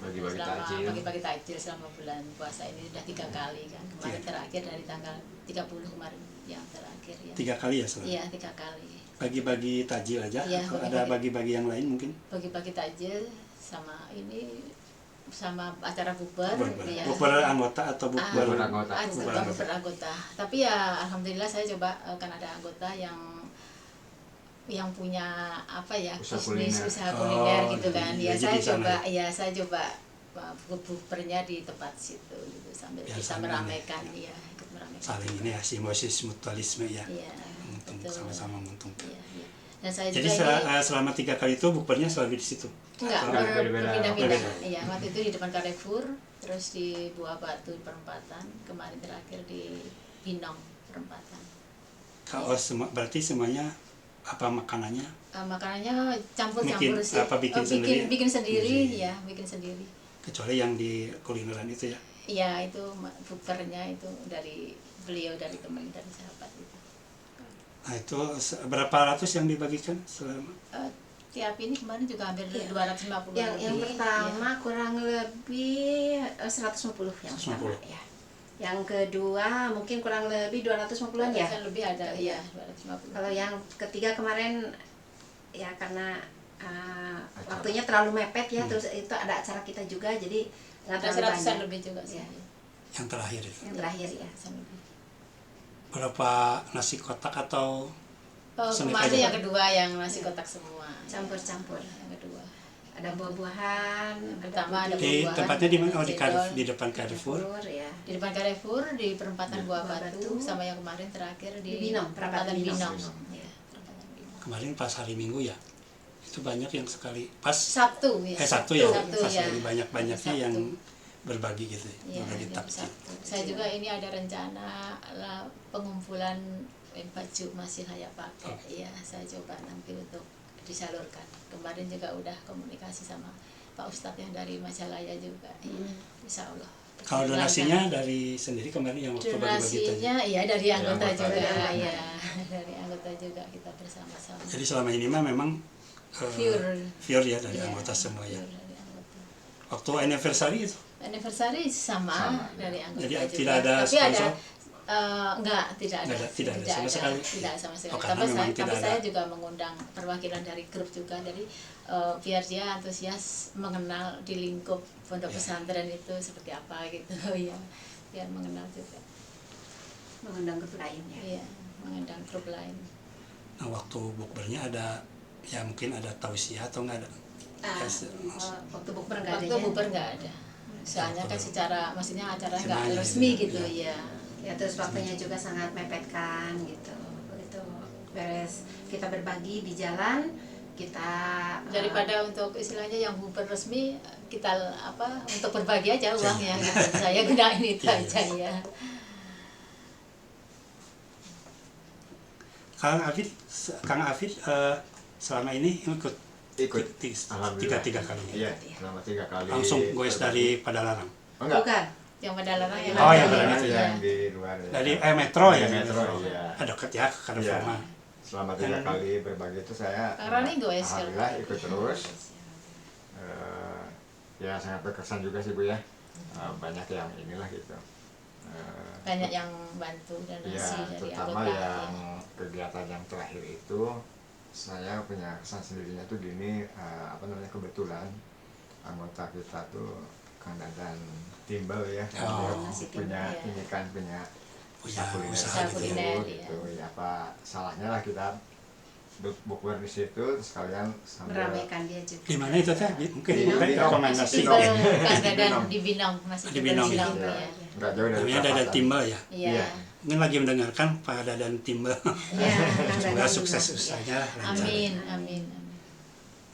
Bagi-bagi selama takjil. bagi-bagi takjil selama bulan puasa ini sudah 3 kali kan. Kemarin terakhir dari tanggal 30 kemarin yang terakhir ya. 3 kali ya selama? Iya, 3 kali. Bagi-bagi takjil aja? Iya, Atau ada bagi-bagi yang lain mungkin? Bagi-bagi takjil sama ini sama acara bukber. Ya. Bukber anggota atau bukber? Bukber anggota. Bukber anggota. Tapi ya alhamdulillah saya coba kan ada anggota yang punya apa ya, Usaha bisnis kuliner. usaha kuliner gitu jadi- kan. ya, Ya jadi saya coba bukbernya di tempat situ gitu sambil Ya, bisa sama meramaikan ya, ikut meramaikan. Saling ini ya, simbiosis mutualisme ya. Iya, Untung, betul. sama-sama menguntungkan. Iya, iya. Dan saya Jadi juga ini selama 3 kali itu bukbernya selalu di situ? enggak Berbeda-beda. berpindah-pindah. Berbeda. Iya, waktu itu di depan Carrefour, terus di Buah Batu perempatan, kemarin terakhir di Binong perempatan. Kalau berarti semuanya apa makanannya? Makanannya campur-campur Bikin- sih. apa, bikin sendiri? Bikin sendiri, Iya. ya, bikin sendiri. Kecuali yang di kulineran itu ya? Iya, itu bukbernya itu dari beliau, dari teman, dari sahabat itu. Nah itu berapa ratus yang dibagikan selama? Tiap ini kemarin juga hampir 250 Yang lebih. pertama kurang lebih 150 yang 150. pertama ya. Yang kedua mungkin kurang lebih 250-an ya. Lebih ada, ya, 250. Kalau yang ketiga kemarin ya karena waktunya terlalu mepet ya, terus itu ada acara kita juga jadi nggak ada terlalu 100-an banyak. lebih juga sih. Ya. Yang terakhir itu? Yang terakhir ya. 100-an lebih. Berapa nasi kotak atau? Sendiri Kemarin aja. yang kedua yang nasi kotak semua. Campur-campur. Yang kedua. Ada buah-buahan, Pertama ada Di buah-buahan, tempatnya di mana? Oh di, cendol. di depan Carrefour. ya. Di depan Carrefour, di perempatan Buah Buah Batu, Batu. sama yang kemarin terakhir Di di Binong, perempatan perempatan Binong. Binong. Ya, perempatan Binong. Kemarin pas hari Minggu ya? Itu banyak yang sekali pas Sabtu ya. Sabtu ya? Sabtu, Pas ya. lagi banyak-banyaknya Sabtu. yang berbagi gitu, Iya, berbagi jam takjil. Sabtu. Saya juga ini ada rencana lah pengumpulan baju masih layak pakai. Iya, saya coba nanti untuk disalurkan. Kemarin juga udah komunikasi sama Pak Ustadz yang dari Majalaya juga. Iya, insya Allah. Kalau donasinya dari sendiri kemarin yang waktu bagi-bagi tadi. Donasinya iya dari anggota anggota juga, ya. ya dari anggota juga kita bersama-sama. Jadi selama ini mah memang Pure ya dari Iya, anggota semua ya. pure dari anggota. Waktu anniversary itu Anniversary sama dari anggota Jadi juga. tidak ada Tapi ada sponsor? enggak, tidak ada. Tidak ada sama sekali. Tidak sama sekali. Oh, karena Tapi memang saya, tidak tapi ada. saya juga mengundang perwakilan dari grup juga, dari biar dia antusias mengenal di lingkup pondok Ya. pesantren itu seperti apa gitu ya, biar mengenal juga. Mengundang grup lain ya. Iya, mengundang grup lain. Nah, waktu bukbernya ada ya mungkin ada tausiah atau enggak ada? Ah, Yes. waktu bukber nggak ada Waktu ya. bukber nggak ada. Soalnya kan secara maksudnya acaranya nggak Semuanya, resmi ya. gitu ya. Ya terus waktunya juga sangat mepet kan gitu. Begitu beres kita berbagi di jalan, kita Daripada untuk istilahnya yang bukber resmi, kita apa untuk berbagi aja uangnya gitu. Saya gunain itu Iya, aja ya. Kang Afid selama ini Ikut. tiga kali. Iya, selama 3 kali. Langsung goes dari Padalarang. Oh, enggak. bukan. Yang pada larang yang Oh, yang ada pada ya. itu yang di luar ya. Dari metro ya. Dari metro, iya. Dekat ya ke Iya. Reforma. Selama 3 kali berbagi itu saya Kang Rani goes alhamdulillah kalau- ikut terus. Ya sangat berkesan juga sih Bu ya. Banyak yang inilah gitu. Banyak yang bantu dan Ya, nasi dari terutama anggota yang ya. kegiatan yang terakhir itu saya punya kesan sendirinya tuh gini, kebetulan anggota kita tuh Kang Dadan Timbal ya, Oh. dia punya Iya. ini kan punya Punya kuliner usaha gitu, kuliner, gitu. Ya apa salahnya lah kita bukber di situ terus kalian sambil Meramaikan dia juga. Di mana itu teh? Mungkin Di kita Binong. rekomendasi. Timbal Binong. Kang Dadan Binong. di Binong masih Di di Binong, Binong ya, ya. nggak jauh dari Namanya Dadan perapatan. Timbal ya. Iya. Iya. Mungkin lagi mendengarkan Pak Dadan Timbal. Ya, Kang Semoga Dadan sukses juga. usahanya. lancar. Amin, amin, amin.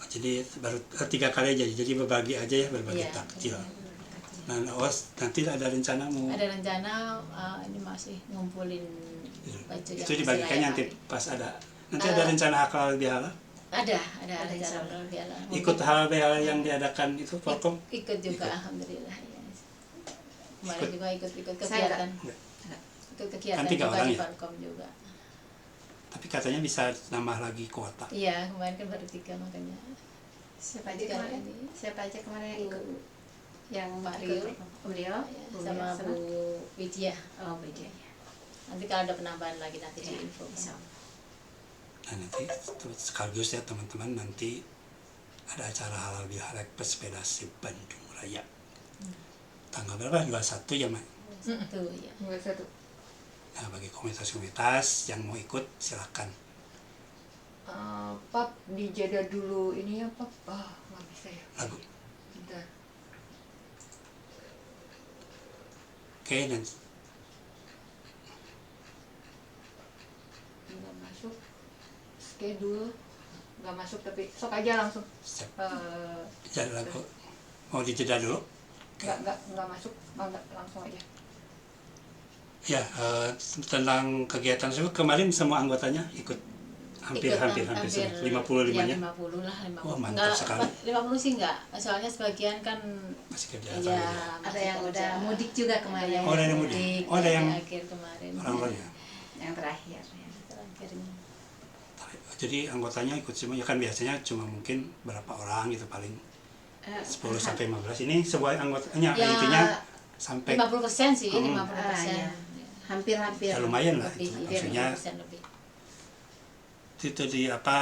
Jadi baru 3 kali aja. Jadi berbagi aja ya, berbagi Iya. takjil. Nah, nanti ada rencana mau Ada rencana ini masih ngumpulin baju yang itu dibagikannya nanti masih layak pas ada. Nanti ada rencana halal bihalal. pakai. Ada Ada rencana insya biar Ikut halal bihalal yang diadakan itu Forkom. ikut juga Ikut. alhamdulillah ya. Kemarin Ikut. juga ikut Saya kegiatan. enggak. Ikut kegiatan Kan 3 juga orang di ya? Forkom juga. Tapi katanya bisa nambah lagi kuota. Iya, kemarin kan baru 3 makanya. Siapa aja Tiga kemarin? ini. Siapa aja kemarin yang ikut? Bu- Yang Pak ikut? Rio. Om Rio, ya, Bu sama Yasna. Bu Widya. Oh, beda ya. Nanti kalau ada penambahan lagi nanti Ya, diinfo. insya Allah. Nah nanti sekaligus ya teman-teman, nanti ada acara halal bihalal pesepeda si Bandung Raya. Tanggal berapa? 21 ya, Mak? Itu ya. Nah, bagi komunitas-komunitas yang mau ikut silakan. Pap dijeda dulu ini ya Pap. Nggak bisa ya. Lagu. Bentar. Oke, dan Nggak masuk. Schedule nggak masuk tapi sok aja langsung. siap. Eh, Lagu. Mau dijeda dulu? nggak masuk. Nggak, langsung aja. Ya, tentang kegiatan tersebut kemarin semua anggotanya ikut hampir semua, 55 ya, nya 50 lah, 50. Wah, mantap sekali. 50 sih enggak. Soalnya sebagian kan masih kerja. ya Ada yang udah mudik juga kemarin. Oh, ada yang mudik. Oh, ada yang- akhir kemarin. Orang-orang ya. Yang terakhir. Ya. Terakhirnya. Jadi anggotanya ikut semua, ya kan biasanya cuma mungkin berapa orang gitu paling 10 sampai 15. Ini sebuah anggotanya Ya, intinya sampai 50% sih, 50%. Ah, ya. Hampir-hampir. ya lumayan lah Lebih, itu. iya, Maksudnya 50% lebih. itu di apa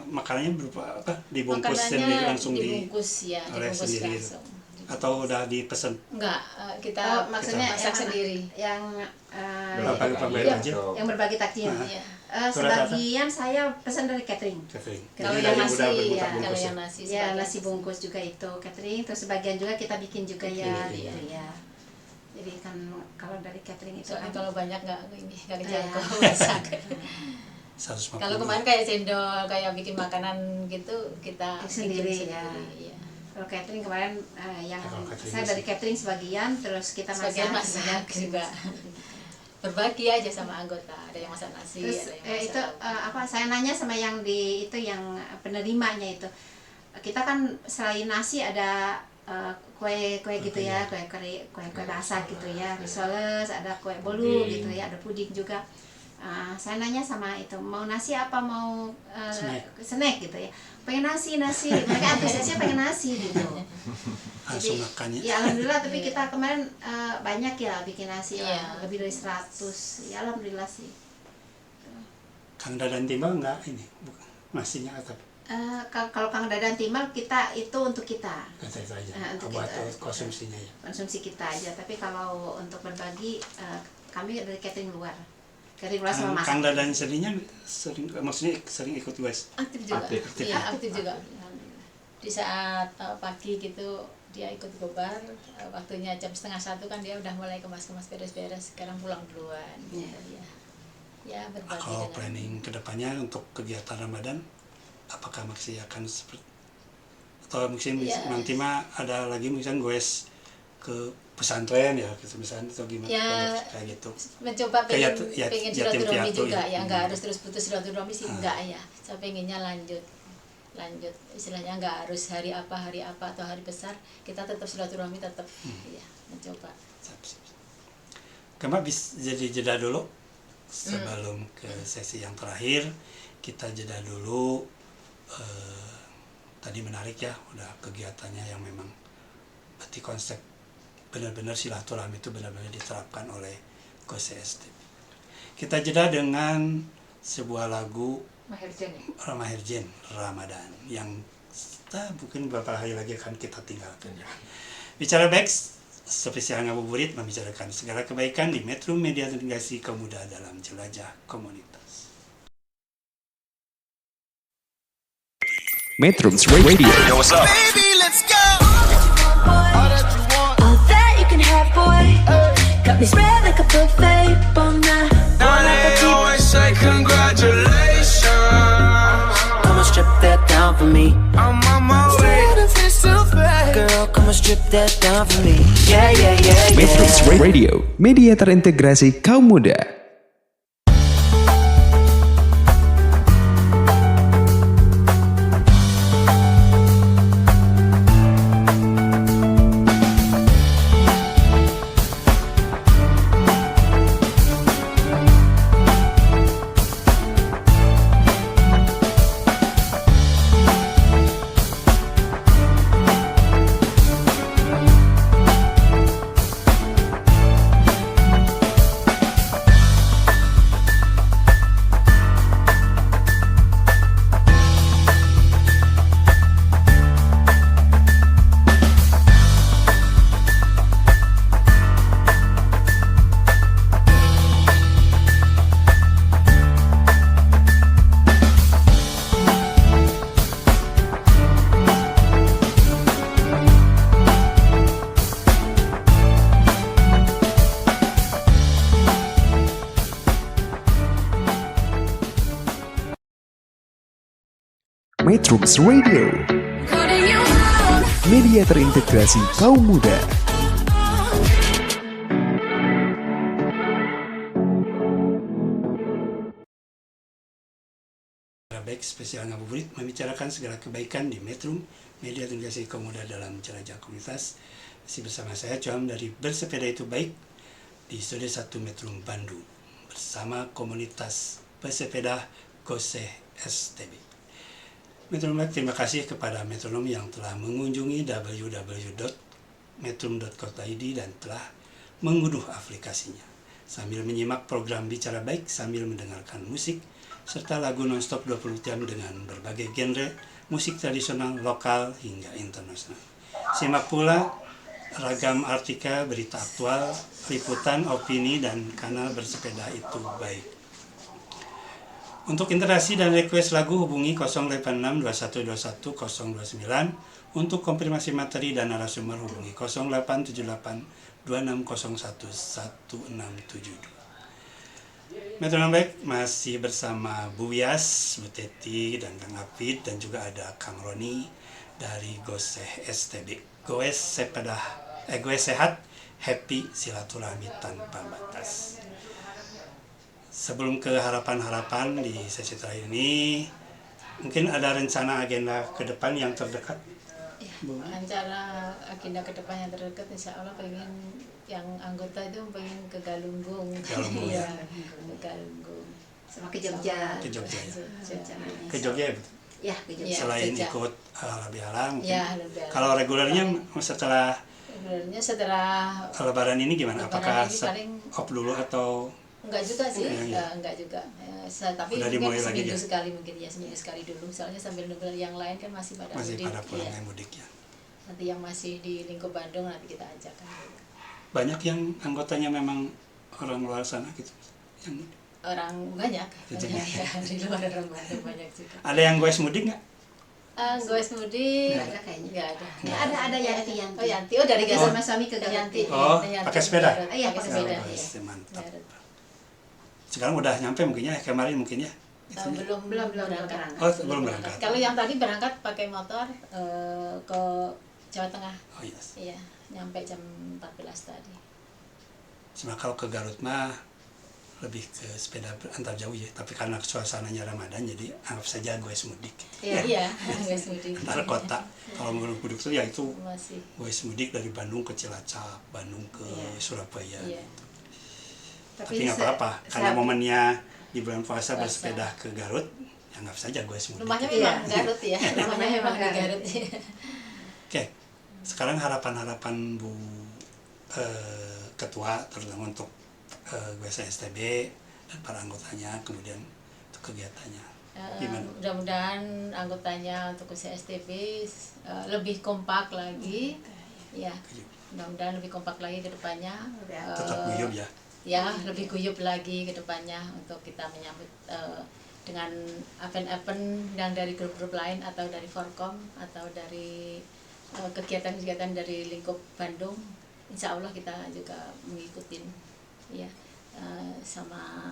makanannya berupa apa dibungkus Makanannya sendiri langsung dibungkus ya, oleh dibungkus sendiri langsung. atau udah dipesan Enggak, Oh, kita maksudnya masak yang sendiri. Yang berapa Berbagi aja untuk- yang berbagi takjil. Iya. Sebagian saya pesan dari catering. catering. Kalau Jadi yang dari nasi, udah ya, berbungkus Kalau ya. yang nasi Ya sebagian nasi bungkus juga itu catering. Terus sebagian juga kita bikin juga ya, Iya. gitu ya. Jadi kan kalau dari catering itu Soalnya kan kalau banyak nggak Iya. kejangkau masak. 150. Kalau kemarin kayak cendol, kayak bikin makanan gitu kita Sendiri, bikin ya. sendiri, ya. Kalau catering kemarin yang Kalau catering saya dari catering sebagian, terus kita Sebagian masak masak juga. Berbagi aja sama anggota, ada yang masak nasi, Terus ada yang masak itu saya nanya sama yang di itu yang penerimanya itu, kita kan selain nasi ada kue gitu ya, kue basah gitu ya, risoles, ada kue bolu gitu ya, ada puding juga. Saya nanya sama itu, mau nasi apa mau snack gitu ya, pengen nasi, mereka antusiasnya pengen nasi gitu. Langsung makannya. Ya alhamdulillah, tapi kita kemarin banyak ya bikin nasi Iya. lah, lebih dari 100 ya, alhamdulillah sih. Kang Dadan timbal nggak ini bukan nasinya atau Kalau Kang Dadan timbal kita itu untuk kita, kata itu aja untuk buat kita. konsumsinya ya. konsumsi kita aja, tapi kalau untuk berbagi kami dari catering luar sama masak. Kang Dadan sendirinya maksudnya sering ikut wes. aktif juga. Aktif. Iya, aktif juga. Di saat pagi gitu dia ikut gobar, waktunya jam 12:30 kan dia udah mulai kemas-kemas beres-beres, sekarang pulang duluan gitu ya. Ya berbagi Kalau dengan planning kedepannya untuk kegiatan Ramadan, apakah masih akan seperti atau mungkin Ya. nanti mah ada lagi misalnya goes ke pesantren ya, gitu misalnya atau gimana Ya, kayak gitu. mencoba pengen yatim silaturahmi piatu juga ya. ya, nggak harus terus putus silaturahmi sih, enggak ya. Saya pengennya lanjut istilahnya nggak harus hari apa atau hari besar, kita tetap silaturahmi tetap ya, mencoba. Kema jadi jeda dulu sebelum ke sesi yang terakhir. Kita jeda dulu. Tadi menarik ya, udah kegiatannya yang memang berarti konsep benar-benar silaturahmi itu benar-benar diterapkan oleh GOSE-STB. Kita jeda dengan sebuah lagu Maherjen ya. Maherjen Ramadan yang mungkin beberapa hari lagi akan kita tinggalkan. Bicara baik, spesial ngabuburit membicarakan segala kebaikan di Metro Media Integrasi Kaum Muda dalam Jelajah Komunitas. Metrums Radio. Yo, what's up? All that you can have, boy. Got me spread like a buffet, bon Now they always say congratulations. Come and strip that down for me. I'm on my way. Girl, come and strip that down for me. Yeah, yeah, yeah, Metrums yeah. Radio, media terintegrasi kaum muda. Metrums Radio, media terintegrasi kaum muda. Baik, spesial ngabuburit membicarakan segala kebaikan di Metro Media Integrasi Kaum Muda dalam Jelajah Komunitas. Masih bersama saya Coam dari Bersepeda Itu Baik di Studio 1 Metro Bandung bersama komunitas pesepeda GOSE-STB. Metronom, terima kasih kepada metronom yang telah mengunjungi www.metrum.co.id dan telah mengunduh aplikasinya. Sambil menyimak program Bicara Baik sambil mendengarkan musik serta lagu nonstop 20 jam dengan berbagai genre musik tradisional lokal hingga internasional. Simak pula ragam artikel, berita aktual, liputan, opini, dan kanal Bersepeda Itu Baik. Untuk interaksi dan request lagu hubungi 086-2121-029. Untuk konfirmasi materi dan narasumber hubungi 0878-2601-1672. Metronom Baik masih bersama Bu Yas, Bu Teti, dan Kang Apit, dan juga ada Kang Roni dari Goseh STB. Goes sehat, happy, silaturahmi tanpa batas. Sebelum ke harapan-harapan di sesi terakhir ini, mungkin ada rencana agenda ke depan yang terdekat? Bu? Rencana agenda ke depan yang terdekat, insya Allah pengen yang anggota itu pengen ke Galunggung. Galunggung, Iya, ya. ke Galunggung. Sama ke Jogja. Ke Jogja, ya. Jogja. Ke Jogja ya, betul? Ya, ke Jogja. Iya, Selain Jogja. ikut halal bihalal, mungkin. Ya, halal bihalal. Kalau regulernya setelah Sebenarnya setelah Lebaran ini gimana? Lebaran Apakah ini paling- off dulu atau enggak juga sih, Iya. enggak juga. Tapi Udah mungkin dimulai lagi seminggu ya? sekali mungkin ya, seminggu sekali dulu. Soalnya sambil nunggu yang lain kan masih pada masih mudik. pada pulang Iya. mudik ya? Nanti yang masih di lingkup Bandung nanti kita ajakkan. Banyak yang anggotanya memang orang luar sana gitu. Yang Orang banyak, Jadi- banyak ya, di luar orang Bandung banyak juga. ada yang goes mudik nggak? Goes mudik Nggak ada kayaknya. nggak ada. Ya, ada Yanti. Oh Yanti, oh dari Dia Garut. sama suami ke Garut. Yanti. Oh, Yanti pakai sepeda? Garut. Iya, Pakai pakai sepeda. sepeda. Iya. Mantap. Garut. Sekarang udah nyampe mungkin ya, kemarin mungkin ya? Belum Belum berangkat. berangkat. Oh, belum berangkat. Kalau yang tadi berangkat pakai motor ke Jawa Tengah. Oh yes. Iya, nyampe jam 14 tadi. Cuma kalau ke Garut mah lebih ke sepeda antar jauh ya. Tapi karena suasananya Ramadan jadi anggap saja goes mudik. Iya, goes mudik. Antar kota. Kalau mudik itu ya itu Masih. goes mudik dari Bandung ke Cilacap, Bandung ke Iya. Surabaya. Iya. Tapi nggak apa-apa, karena momennya di bulan puasa bersepeda ke Garut, ya anggap saja goes mudik. Rumahnya Iya. memang Garut ya. Rumahnya memang di Garut. Oke, sekarang harapan-harapan Bu Ketua, terutama untuk GWS STB dan para anggotanya, kemudian untuk kegiatannya. Gimana? Mudah-mudahan anggotanya untuk STB lebih kompak lagi. Ya, mudah-mudahan lebih kompak lagi ke depannya. Tetap guyup ya. Ya, lebih guyup lagi ke depannya untuk kita menyambut dengan event-event yang dari grup-grup lain atau dari Forkom atau dari kegiatan-kegiatan dari lingkup Bandung. Insya Allah kita juga mengikuti ya, sama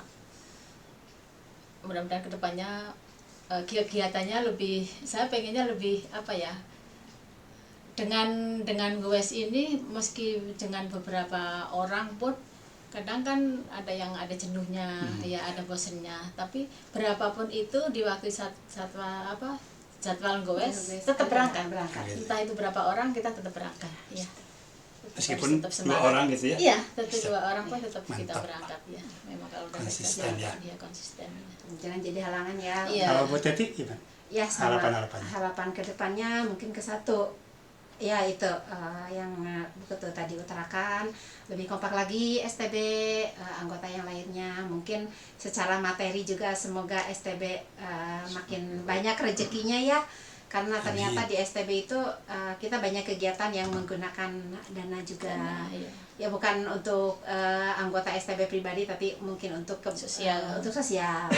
mudah-mudahan kedepannya kegiatannya lebih, saya pengennya lebih apa ya, dengan GWS ini meski dengan beberapa orang pun kadang kan ada yang ada jenuhnya, ya ada bosennya, tapi berapapun itu di waktu jadwal GWS tetap berangkat. Entah itu berapa orang kita tetap berangkat ya. Meskipun Tetap 2 semangat. orang gitu ya? Iya, tetap Bisa. 2 orang pun tetap kita Mantap. berangkat ya. Memang kalau udah Konsisten ya. Iya, konsisten. Jangan jadi halangan ya. Iya. Kalau Bu Teti gimana? Ya, sama Harapan-harapannya. harapan ke depannya mungkin ke satu. Ya itu yang Bu Ketua tadi utarakan, lebih kompak lagi STB, anggota yang lainnya, mungkin secara materi juga semoga STB makin banyak rezekinya ya, karena ternyata di STB itu kita banyak kegiatan yang menggunakan dana juga. Iya. Ya bukan untuk anggota STB pribadi, tapi mungkin untuk Sosial. untuk sosial.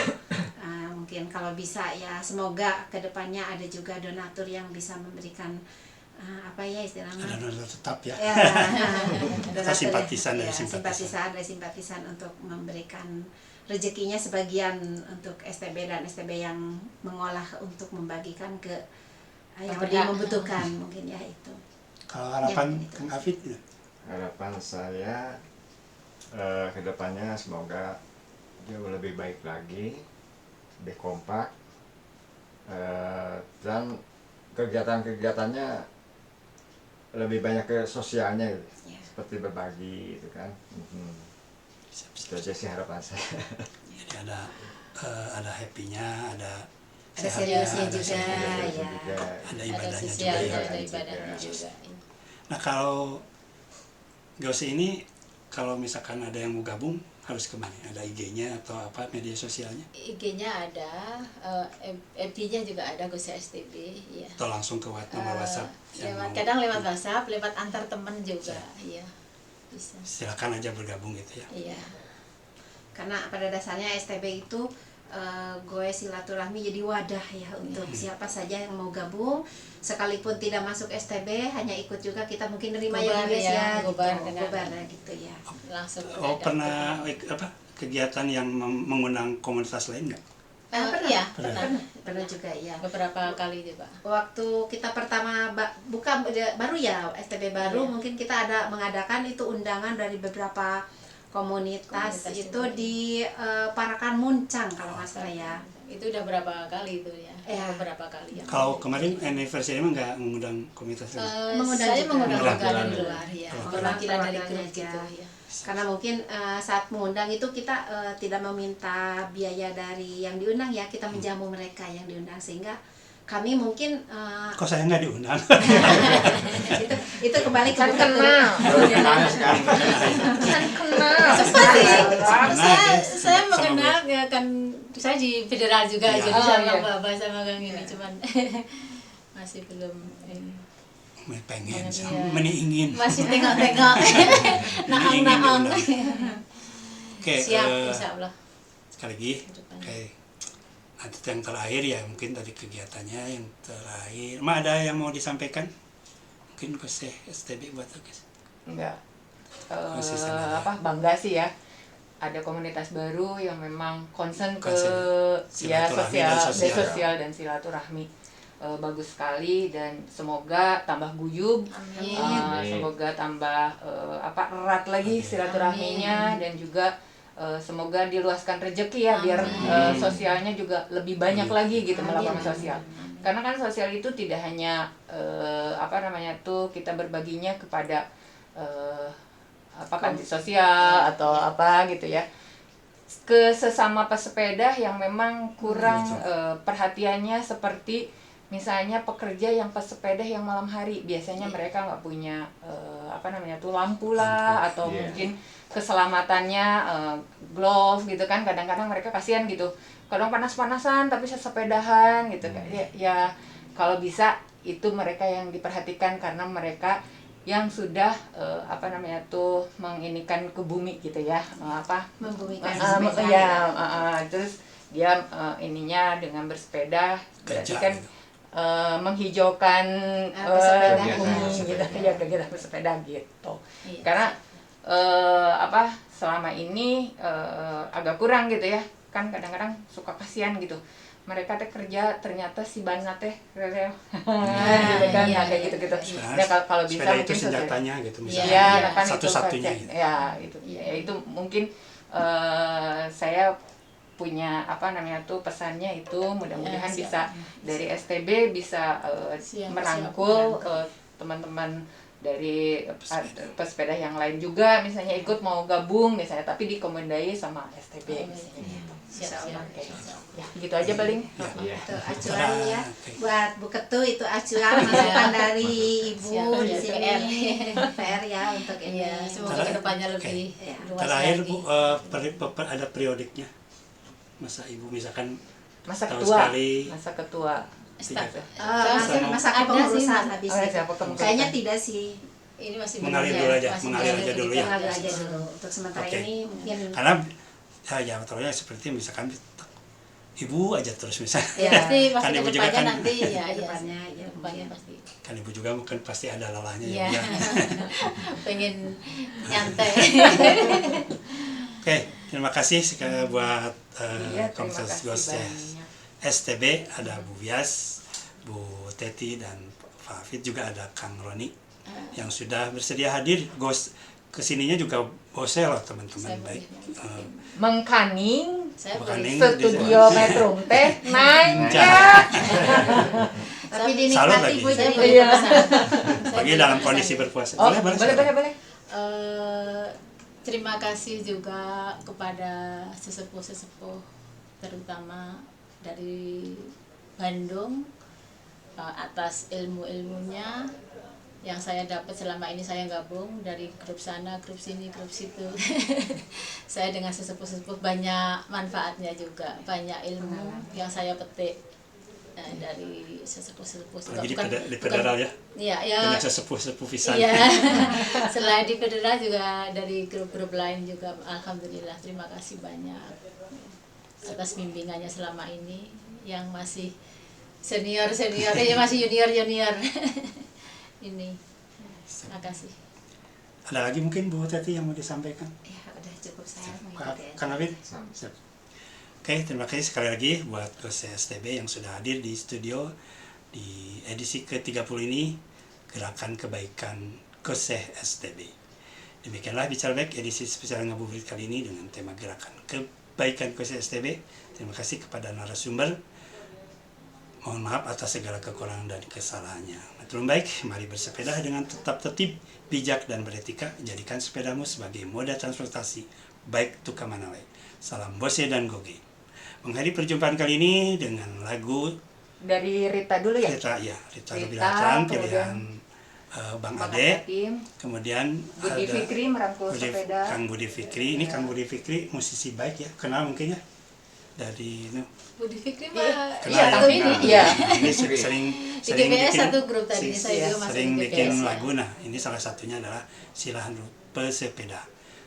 Mungkin kalau bisa ya, semoga kedepannya ada juga donatur yang bisa memberikan apa ya istilahnya, Ada donor tetap ya. ya, Atau simpatisan dari ya, simpatisan. simpatisan untuk memberikan rezekinya sebagian untuk STB dan STB yang mengolah untuk membagikan ke yang lebih Berhak. membutuhkan mungkin ya itu. Kalau harapan Ya, Kang Afid ya? Harapan saya kedepannya semoga jauh lebih baik lagi, lebih kompak, dan kegiatan-kegiatannya lebih banyak ke sosialnya gitu. Ya. Seperti berbagi gitu kan. Itu aja sih harapan saya. Jadi ada happy-nya, ada Ada sehatnya, seriusnya ada juga, seriusnya, ya. ada Ada ibadahnya juga sosialnya, ya. ada ibadahnya juga. Nah kalau GWS ini, kalau misalkan ada yang mau gabung, harus kemana? Ada IG-nya atau apa, media sosialnya? IG-nya ada, FB-nya juga ada Gus STB, ya. Atau langsung ke nomor WhatsApp? yang Lewat, mau- kadang lewat WhatsApp, lewat antar teman juga, iya. Bisa. Silakan aja bergabung gitu ya. Iya. Karena pada dasarnya STB itu gue silaturahmi jadi wadah ya untuk siapa saja yang mau gabung, sekalipun tidak masuk STB, hanya ikut juga kita mungkin nerima ya Gobar guys ya, ya, gobar gitu, dengan- gobar ya, gitu ya. Langsung Oh ada. pernah apa kegiatan yang mengundang komunitas lain nggak? Iya, Pernah juga ya. beberapa kali juga. Waktu kita pertama buka baru ya STB baru, Iya. mungkin kita ada mengadakan itu undangan dari beberapa komunitas itu juga. di Parakan Muncang kalau nggak salah ya. Itu udah berapa kali itu ya? Iya. Beberapa kali ya. Kalau kemarin anniversary emang nggak mengundang komunitas lain? Mengundang Saya juga. mengundang juga Perwakilan. dari luar ya. Perwakilan. Perwakilan dari Perwakilan grup aja. gitu ya. Karena mungkin saat mengundang itu kita tidak meminta biaya dari yang diundang ya, kita menjamu mereka yang diundang, sehingga kami mungkin Kok saya nggak diundang? itu kembali ke Kan Bukit Turi. kenal. Baru kenalnya sekarang. Kan kenal. Saya mengenal ya kan, saya di federal juga Iya. jadi Oh, sama iya. Bapak sama Kang ini cuman masih belum ini. Pengen, Iya. meningin. Masih tengok-tengok. Naang-naang. Oke, Siap insyaallah. sekali lagi. Depan. Oke. Nanti yang terakhir ya mungkin dari kegiatannya yang terakhir. Ada yang mau disampaikan? Mungkin ke STB buat guys. Enggak. Masih sama. Bangga sih ya. Ada komunitas baru yang memang concern ke Concern. ya Silaturahmi sosial, dan sosial dan silaturahmi. Bagus sekali dan semoga tambah guyub. Amin. Semoga tambah erat lagi silaturahminya dan juga semoga diluaskan rezeki ya biar sosialnya juga lebih banyak lagi gitu melakukan sosial. Karena kan sosial itu tidak hanya kita berbaginya kepada panti sosial atau apa gitu ya, ke sesama pesepeda yang memang kurang perhatiannya, seperti misalnya pekerja yang pesepeda yang malam hari biasanya mereka nggak punya lampu lah, atau mungkin keselamatannya glove gitu kan, kadang-kadang mereka kasihan gitu, kadang panas-panasan tapi sesepedahan gitu ya kalau bisa itu mereka yang diperhatikan, karena mereka yang sudah menginikan ke bumi gitu ya, Membumikan terus dia ininya dengan bersepeda berarti Kerja, kan gitu. Menghijaukan pesepeda. bumi gitu ya, kegiatan bersepeda gitu. Iya. Karena selama ini agak kurang gitu ya, kan kadang-kadang suka kasihan gitu, mereka teh kerja ternyata si banna teh gitu kan, iya, ada iya. gitu-gitu. Sepeda- Nah, kalau bisa sepeda itu mungkin senjatanya gitu misalnya. ya, Iya, kan satu-satunya itu gitu. itu mungkin saya punya pesannya itu mudah-mudahan Ya, siap. bisa dari STB bisa Siap, merangkul siap. teman-teman dari pesepeda yang lain juga, misalnya ikut mau gabung misalnya, tapi dikomandai sama STB misalnya. Siap-siap. Oke. Ya, gitu aja paling. Iya. Itu acuan ya Oke. buat Bu Ketu, itu acuan masukan dari Ibu Siap, di ya, sini. PR ya untuk ini. Iya, semoga Terakhir- kedepannya oke. lebih Iya. luas Terakhir lagi. Bu, ada periodiknya. Masa Ibu misalkan Masa tahun ketua, sekali masa ketua. Start. Masa Ada kepengurusan sih, habis Oh, itu. siapa kepengurusan? Kayaknya tidak sih. Ini masih Mengalir belum dulu ya, aja, masih mengalir mengalir aja dulu kita. ya. Mengalir aja dulu. Untuk sementara Oke. ini mungkin karena ya terusnya seperti misalkan Ibu aja terus misalnya. ya, Pasti Kan pasti Ibu juga kedepannya kan- nanti ya, Kedepannya, ya, kedepannya mungkin. pasti. Kan Ibu juga mungkin pasti ada lelahnya Iya. ya. Pengen nyantai. Oke, terima kasih buat Iya, terima Komunitas kasih Ghost banyak. STB, ada Bu Wias, Bu Teti, dan Pak Hafid, juga ada Kang Roni yang sudah bersedia hadir. Ghost kesininya juga bose loh teman-teman. Saya Baik. boleh. Mengkaning Saya Bukan boleh. ini. studio Metro teh nanya. tapi Salut dinikmati lagi. Bu Saya jadi boleh Iya. pesan. Saya Bagi boleh dalam pesan. kondisi berpuasa. Oh, Boleh. boleh. Terima kasih juga kepada sesepuh-sesepuh, terutama dari Bandung, atas ilmu-ilmunya yang saya dapat selama ini saya gabung dari grup sana, grup sini, grup situ. Saya dengan sesepuh-sesepuh banyak manfaatnya juga, banyak ilmu yang saya petik dari sesepuh-sesepuh. Lagi di federal ya. Iya, ya. Dengan sesepuh-sepuh pisan. Iya. Selain di federal juga dari grup-grup lain juga, alhamdulillah, terima kasih banyak atas bimbingannya selama ini, yang masih senior ya, masih junior ini. Terima kasih. Ada lagi mungkin Bu Teti yang mau disampaikan? ya udah cukup saya Pak mengikuti aja. Kang Hafid? Sama. Siap. Oke, terima kasih sekali lagi buat Gose STB yang sudah hadir di studio di edisi ke-30 ini, Gerakan Kebaikan Gose STB. Demikianlah Bicara Baik edisi spesial ngabuburit kali ini dengan tema Gerakan Kebaikan Gose STB. Terima kasih kepada narasumber. Mohon maaf atas segala kekurangan dan kesalahannya. Metrum Baik, mari bersepeda dengan tetap tertib, bijak dan beretika. Jadikan sepedamu sebagai moda transportasi baik tu kemana wae. Salam Bose dan Goge. Menghadiri perjumpaan kali ini dengan lagu Dari Rita dulu ya? Rita Bilacang, pilihan Bang Ade. Kemudian Budi ada Fikri merangkul sepeda. Kang Budi Fikri. Ini Kang Budi Fikri musisi baik ya, kenal mungkin ya dari Budi Fikri mah kenal ini ya. Ini sering di GPS bikin, satu grup tadi saya juga masuk sering di bikin GPS, lagu. Nah, ini salah satunya adalah Silahkan Pesepeda.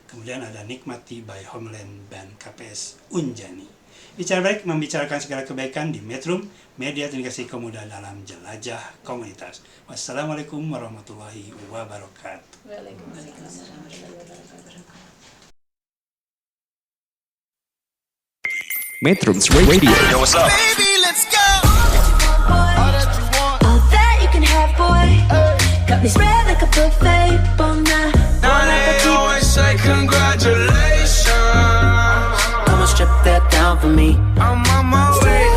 Kemudian ada Nikmati by Homeland Band KPS Unjani. Bicara Baik membicarakan segala kebaikan di Metrum, media komunikasi kaum muda dalam jelajah komunitas. Wassalamualaikum warahmatullahi wabarakatuh. Waalaikumsalam warahmatullahi wabarakatuh. Metrums Radio. Yo, what's up? Baby, let's go. All that you can have, boy. Got me spread like a buffet, bon night. Now they always say congratulations. Come on, strip that down for me. I'm on my way.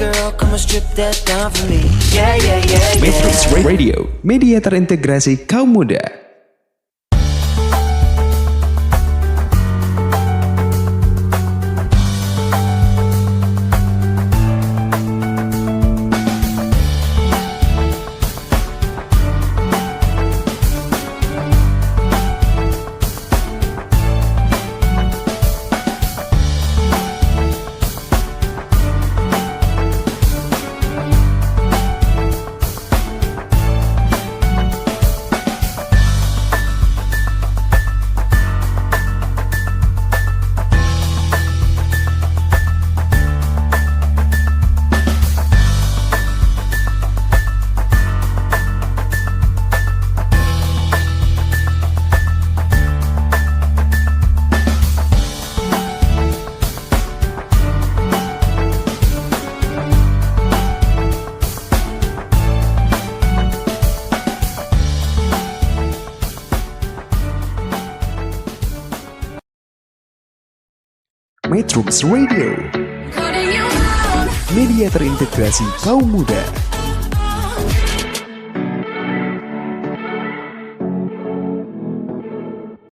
Girl, come on, strip that down for me. Yeah, yeah, yeah, Metrums yeah. Radio, media terintegrasi kaum muda. Metrums Radio, media terintegrasi kaum muda.